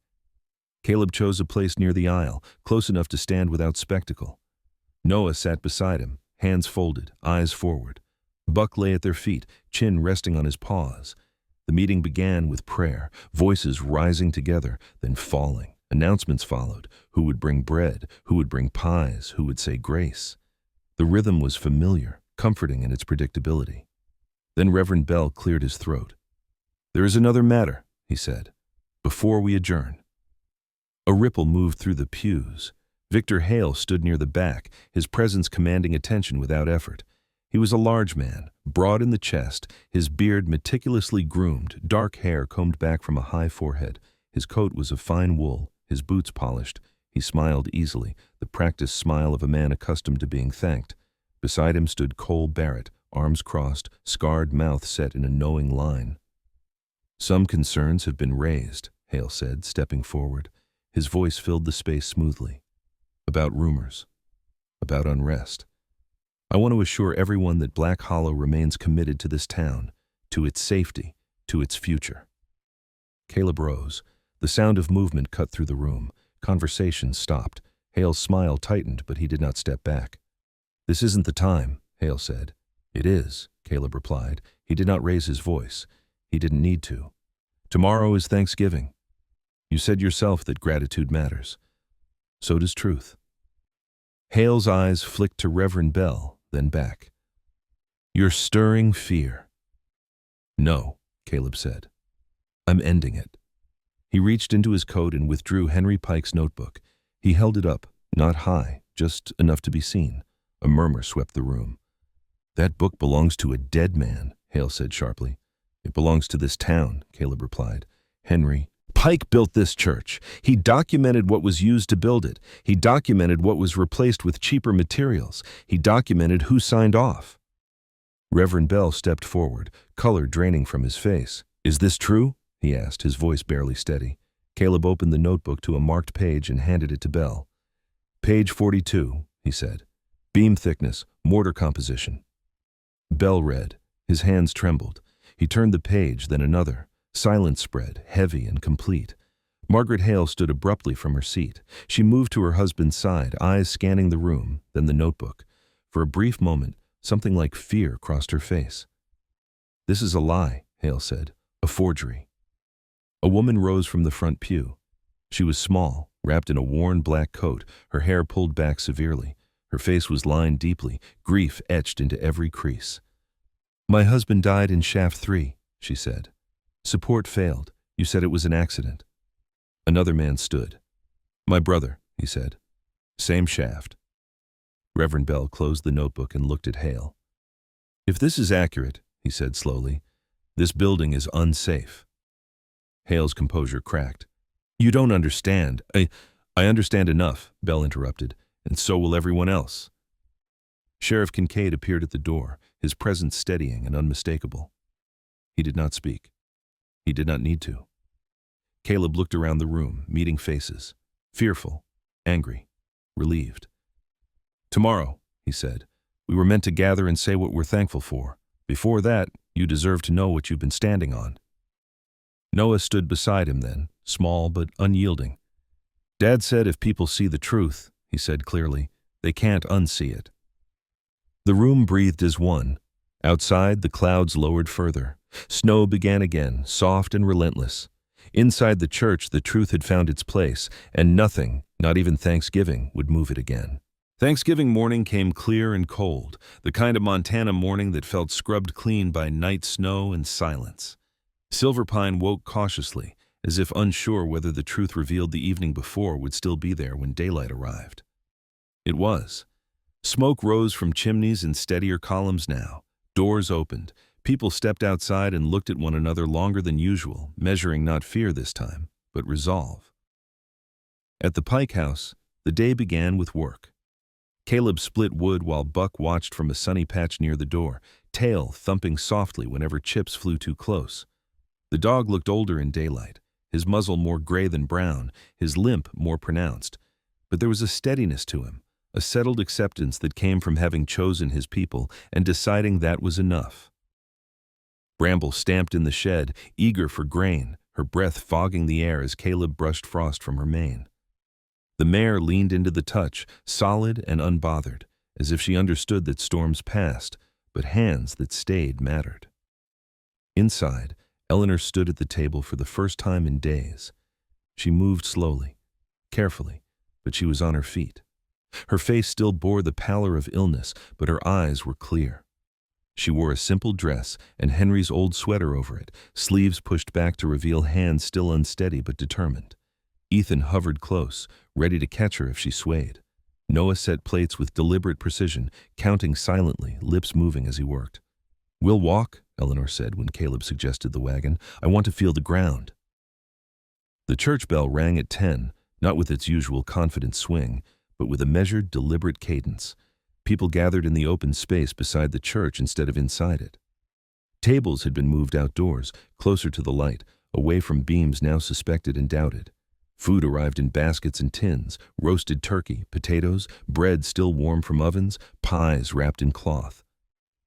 Caleb chose a place near the aisle, close enough to stand without spectacle. Noah sat beside him, hands folded, eyes forward. Buck lay at their feet, chin resting on his paws. The meeting began with prayer, voices rising together, then falling. Announcements followed. Who would bring bread? Who would bring pies? Who would say grace? The rhythm was familiar, comforting in its predictability. Then Reverend Bell cleared his throat. "There is another matter," he said, "before we adjourn." A ripple moved through the pews. Victor Hale stood near the back, his presence commanding attention without effort. He was a large man, broad in the chest, his beard meticulously groomed, dark hair combed back from a high forehead. His coat was of fine wool, his boots polished, He smiled easily, the practiced smile of a man accustomed to being thanked. Beside him stood Cole Barrett, arms crossed, scarred mouth set in a knowing line. "Some concerns have been raised," Hale said, stepping forward. His voice filled the space smoothly. "About rumors. About unrest. I want to assure everyone that Black Hollow remains committed to this town, to its safety, to its future." Caleb rose. The sound of movement cut through the room. Conversation stopped. Hale's smile tightened, but he did not step back. "This isn't the time," Hale said. "It is," Caleb replied. He did not raise his voice. He didn't need to. "Tomorrow is Thanksgiving. You said yourself that gratitude matters. So does truth." Hale's eyes flicked to Reverend Bell, then back. "You're stirring fear." "No," Caleb said. "I'm ending it." He reached into his coat and withdrew Henry Pike's notebook. He held it up, not high, just enough to be seen. A murmur swept the room. "That book belongs to a dead man," Hale said sharply. "It belongs to this town," Caleb replied. "Henry Pike built this church. He documented what was used to build it. He documented what was replaced with cheaper materials. He documented who signed off." Reverend Bell stepped forward, color draining from his face. "Is this true?" he asked, his voice barely steady. Caleb opened the notebook to a marked page and handed it to Bell. "Page 42, he said. "Beam thickness, mortar composition." Bell read. His hands trembled. He turned the page, then another. Silence spread, heavy and complete. Margaret Hale stood abruptly from her seat. She moved to her husband's side, eyes scanning the room, then the notebook. For a brief moment, something like fear crossed her face. "This is a lie," Hale said. "A forgery." A woman rose from the front pew. She was small, wrapped in a worn black coat, her hair pulled back severely. Her face was lined deeply, grief etched into every crease. "My husband died in shaft 3, she said. "Support failed. You said it was an accident." Another man stood. "My brother," he said. "Same shaft." Reverend Bell closed the notebook and looked at Hale. "If this is accurate," he said slowly, "this building is unsafe." Hale's composure cracked. "You don't understand." I understand enough," Bell interrupted, "and so will everyone else." Sheriff Kincaid appeared at the door, his presence steadying and unmistakable. He did not speak. He did not need to. Caleb looked around the room, meeting faces. Fearful, angry, relieved. "Tomorrow," he said, "we were meant to gather and say what we're thankful for. Before that, you deserve to know what you've been standing on." Noah stood beside him then, small but unyielding. "Dad said if people see the truth," he said clearly, "they can't unsee it." The room breathed as one. Outside, the clouds lowered further. Snow began again, soft and relentless. Inside the church, the truth had found its place, and nothing, not even Thanksgiving, would move it again. Thanksgiving morning came clear and cold, the kind of Montana morning that felt scrubbed clean by night snow and silence. Silverpine woke cautiously, as if unsure whether the truth revealed the evening before would still be there when daylight arrived. It was. Smoke rose from chimneys in steadier columns now. Doors opened. People stepped outside and looked at one another longer than usual, measuring not fear this time, but resolve. At the Pike house, the day began with work. Caleb split wood while Buck watched from a sunny patch near the door, tail thumping softly whenever chips flew too close. The dog looked older in daylight, his muzzle more gray than brown, his limp more pronounced. But there was a steadiness to him, a settled acceptance that came from having chosen his people and deciding that was enough. Bramble stamped in the shed, eager for grain, her breath fogging the air as Caleb brushed frost from her mane. The mare leaned into the touch, solid and unbothered, as if she understood that storms passed, but hands that stayed mattered. Inside, Eleanor stood at the table for the first time in days. She moved slowly, carefully, but she was on her feet. Her face still bore the pallor of illness, but her eyes were clear. She wore a simple dress and Henry's old sweater over it, sleeves pushed back to reveal hands still unsteady but determined. Ethan hovered close, ready to catch her if she swayed. Noah set plates with deliberate precision, counting silently, lips moving as he worked. "We'll walk," Eleanor said when Caleb suggested the wagon. "I want to feel the ground." The church bell rang at 10, not with its usual confident swing, but with a measured, deliberate cadence. People gathered in the open space beside the church instead of inside it. Tables had been moved outdoors, closer to the light, away from beams now suspected and doubted. Food arrived in baskets and tins: roasted turkey, potatoes, bread still warm from ovens, pies wrapped in cloth.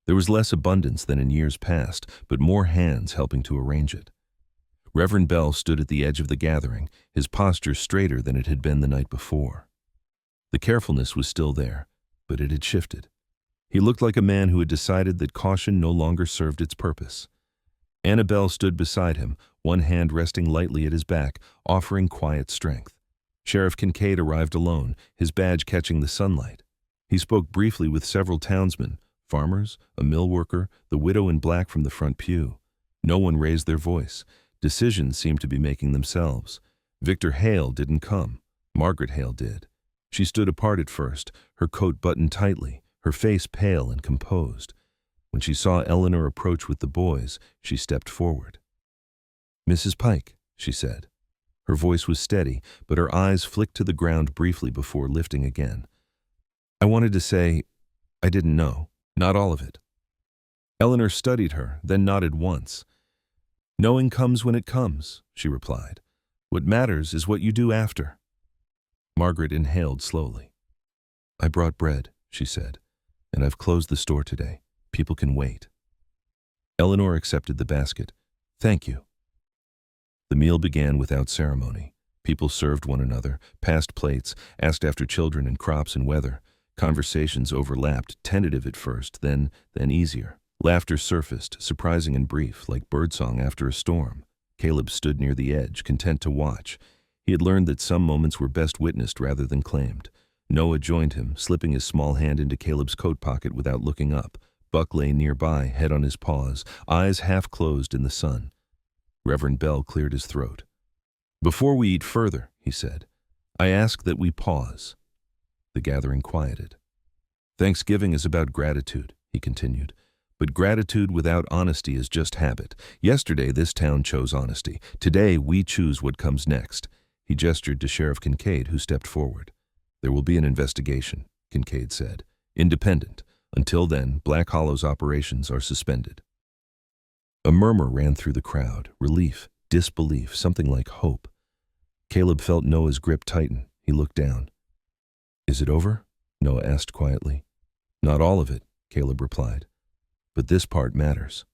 There was less abundance than in years past, but more hands helping to arrange it. Reverend Bell stood at the edge of the gathering, his posture straighter than it had been the night before. The carefulness was still there, but it had shifted. He looked like a man who had decided that caution no longer served its purpose. Annabelle stood beside him, one hand resting lightly at his back, offering quiet strength. Sheriff Kincaid arrived alone, his badge catching the sunlight. He spoke briefly with several townsmen, farmers, a mill worker, the widow in black from the front pew. No one raised their voice. Decisions seemed to be making themselves. Victor Hale didn't come. Margaret Hale did. She stood apart at first, her coat buttoned tightly, her face pale and composed. When she saw Eleanor approach with the boys, she stepped forward. "Mrs. Pike," she said. Her voice was steady, but her eyes flicked to the ground briefly before lifting again. "I wanted to say, I didn't know. Not all of it." Eleanor studied her, then nodded once. "Knowing comes when it comes," she replied. "What matters is what you do after." Margaret inhaled slowly. "I brought bread," she said, "and I've closed the store today. People can wait." Eleanor accepted the basket. "Thank you." The meal began without ceremony. People served one another, passed plates, asked after children and crops and weather. Conversations overlapped, tentative at first, then easier. Laughter surfaced, surprising and brief, like birdsong after a storm. Caleb stood near the edge, content to watch. He had learned that some moments were best witnessed rather than claimed. Noah joined him, slipping his small hand into Caleb's coat pocket without looking up. Buck lay nearby, head on his paws, eyes half closed in the sun. Reverend Bell cleared his throat. "Before we eat further," he said, "I ask that we pause." The gathering quieted. "Thanksgiving is about gratitude," he continued. "But gratitude without honesty is just habit. Yesterday this town chose honesty. Today we choose what comes next." He gestured to Sheriff Kincaid, who stepped forward. "There will be an investigation," Kincaid said. "Independent. Until then, Black Hollow's operations are suspended." A murmur ran through the crowd. Relief, disbelief, something like hope. Caleb felt Noah's grip tighten. He looked down. "Is it over?" Noah asked quietly. "Not all of it," Caleb replied. "But this part matters."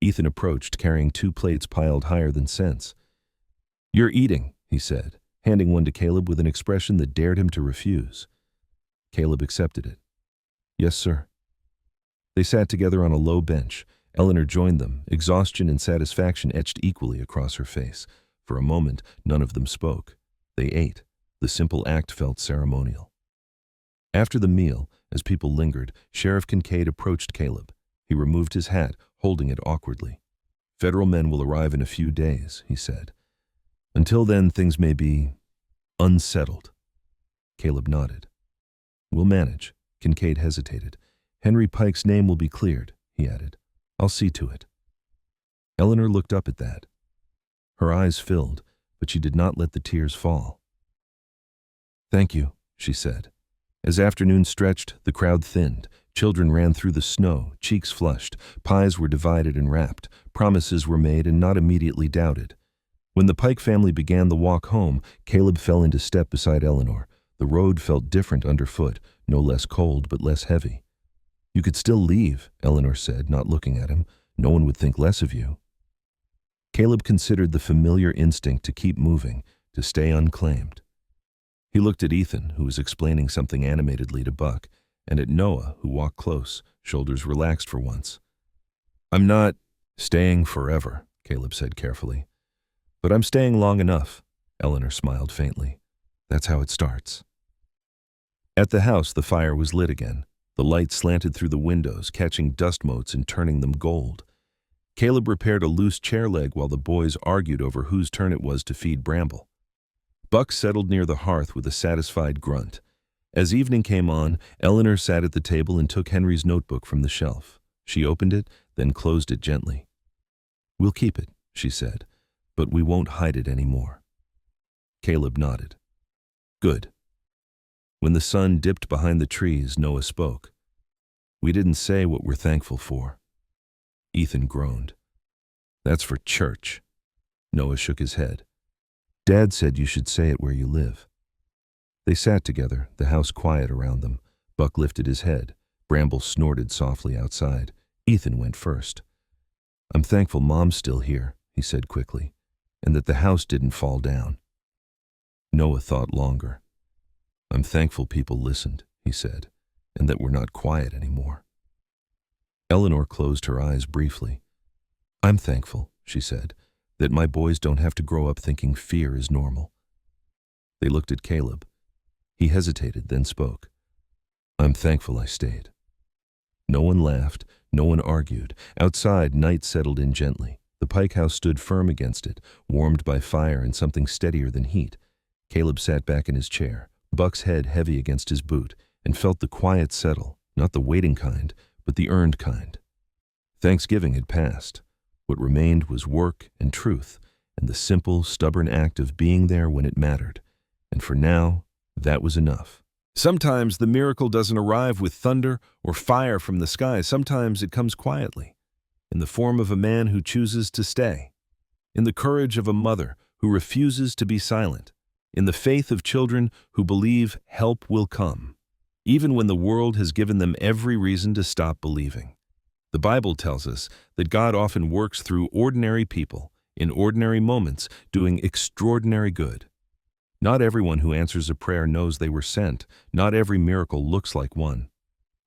Ethan approached, carrying 2 plates piled higher than sense. "You're eating," he said, handing one to Caleb with an expression that dared him to refuse. Caleb accepted it. "Yes, sir." They sat together on a low bench. Eleanor joined them, exhaustion and satisfaction etched equally across her face. For a moment, none of them spoke. They ate. The simple act felt ceremonial. After the meal, as people lingered, Sheriff Kincaid approached Caleb. He removed his hat, holding it awkwardly. "Federal men will arrive in a few days," he said. "Until then, things may be unsettled." Caleb nodded. "We'll manage." Kincaid hesitated. "Henry Pike's name will be cleared," he added. "I'll see to it." Eleanor looked up at that. Her eyes filled, but she did not let the tears fall. "Thank you," she said. As afternoon stretched, the crowd thinned. Children ran through the snow, cheeks flushed. Pies were divided and wrapped. Promises were made and not immediately doubted. When the Pike family began the walk home, Caleb fell into step beside Eleanor. The road felt different underfoot, no less cold but less heavy. "You could still leave," Eleanor said, not looking at him. "No one would think less of you." Caleb considered the familiar instinct to keep moving, to stay unclaimed. He looked at Ethan, who was explaining something animatedly to Buck, and at Noah, who walked close, shoulders relaxed for once. "I'm not staying forever," Caleb said carefully. "But I'm staying long enough," Eleanor smiled faintly. "That's how it starts." At the house, the fire was lit again. The light slanted through the windows, catching dust motes and turning them gold. Caleb repaired a loose chair leg while the boys argued over whose turn it was to feed Bramble. Buck settled near the hearth with a satisfied grunt. As evening came on, Eleanor sat at the table and took Henry's notebook from the shelf. She opened it, then closed it gently. "We'll keep it," she said, "but we won't hide it anymore." Caleb nodded. Good. When the sun dipped behind the trees, Noah spoke. We didn't say what we're thankful for. Ethan groaned. That's for church. Noah shook his head. Dad said you should say it where you live. They sat together, the house quiet around them. Buck lifted his head. Bramble snorted softly outside. Ethan went first. I'm thankful Mom's still here, he said quickly, and that the house didn't fall down. Noah thought longer. I'm thankful people listened, he said, and that we're not quiet anymore. Eleanor closed her eyes briefly. I'm thankful, she said, that my boys don't have to grow up thinking fear is normal. They looked at Caleb. He hesitated, then spoke. I'm thankful I stayed. No one laughed, no one argued. Outside, night settled in gently. The Pike house stood firm against it, warmed by fire and something steadier than heat. Caleb sat back in his chair, Buck's head heavy against his boot, and felt the quiet settle, not the waiting kind, but the earned kind. Thanksgiving had passed. What remained was work and truth, and the simple, stubborn act of being there when it mattered. And for now, that was enough. Sometimes the miracle doesn't arrive with thunder or fire from the sky. Sometimes it comes quietly, in the form of a man who chooses to stay, in the courage of a mother who refuses to be silent, in the faith of children who believe help will come, even when the world has given them every reason to stop believing. The Bible tells us that God often works through ordinary people, in ordinary moments, doing extraordinary good. Not everyone who answers a prayer knows they were sent. Not every miracle looks like one.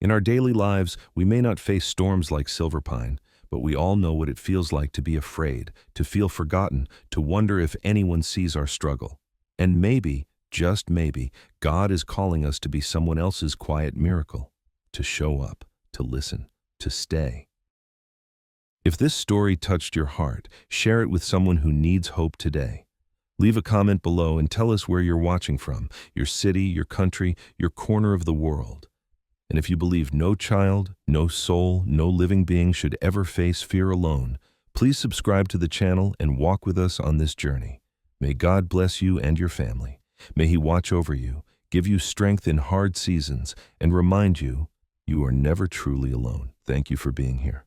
In our daily lives, we may not face storms like Silverpine, but we all know what it feels like to be afraid, to feel forgotten, to wonder if anyone sees our struggle. And maybe, just maybe, God is calling us to be someone else's quiet miracle, to show up, to listen, to stay. If this story touched your heart, share it with someone who needs hope today. Leave a comment below and tell us where you're watching from, your city, your country, your corner of the world. And if you believe no child, no soul, no living being should ever face fear alone, please subscribe to the channel and walk with us on this journey. May God bless you and your family. May He watch over you, give you strength in hard seasons, and remind you, you are never truly alone. Thank you for being here.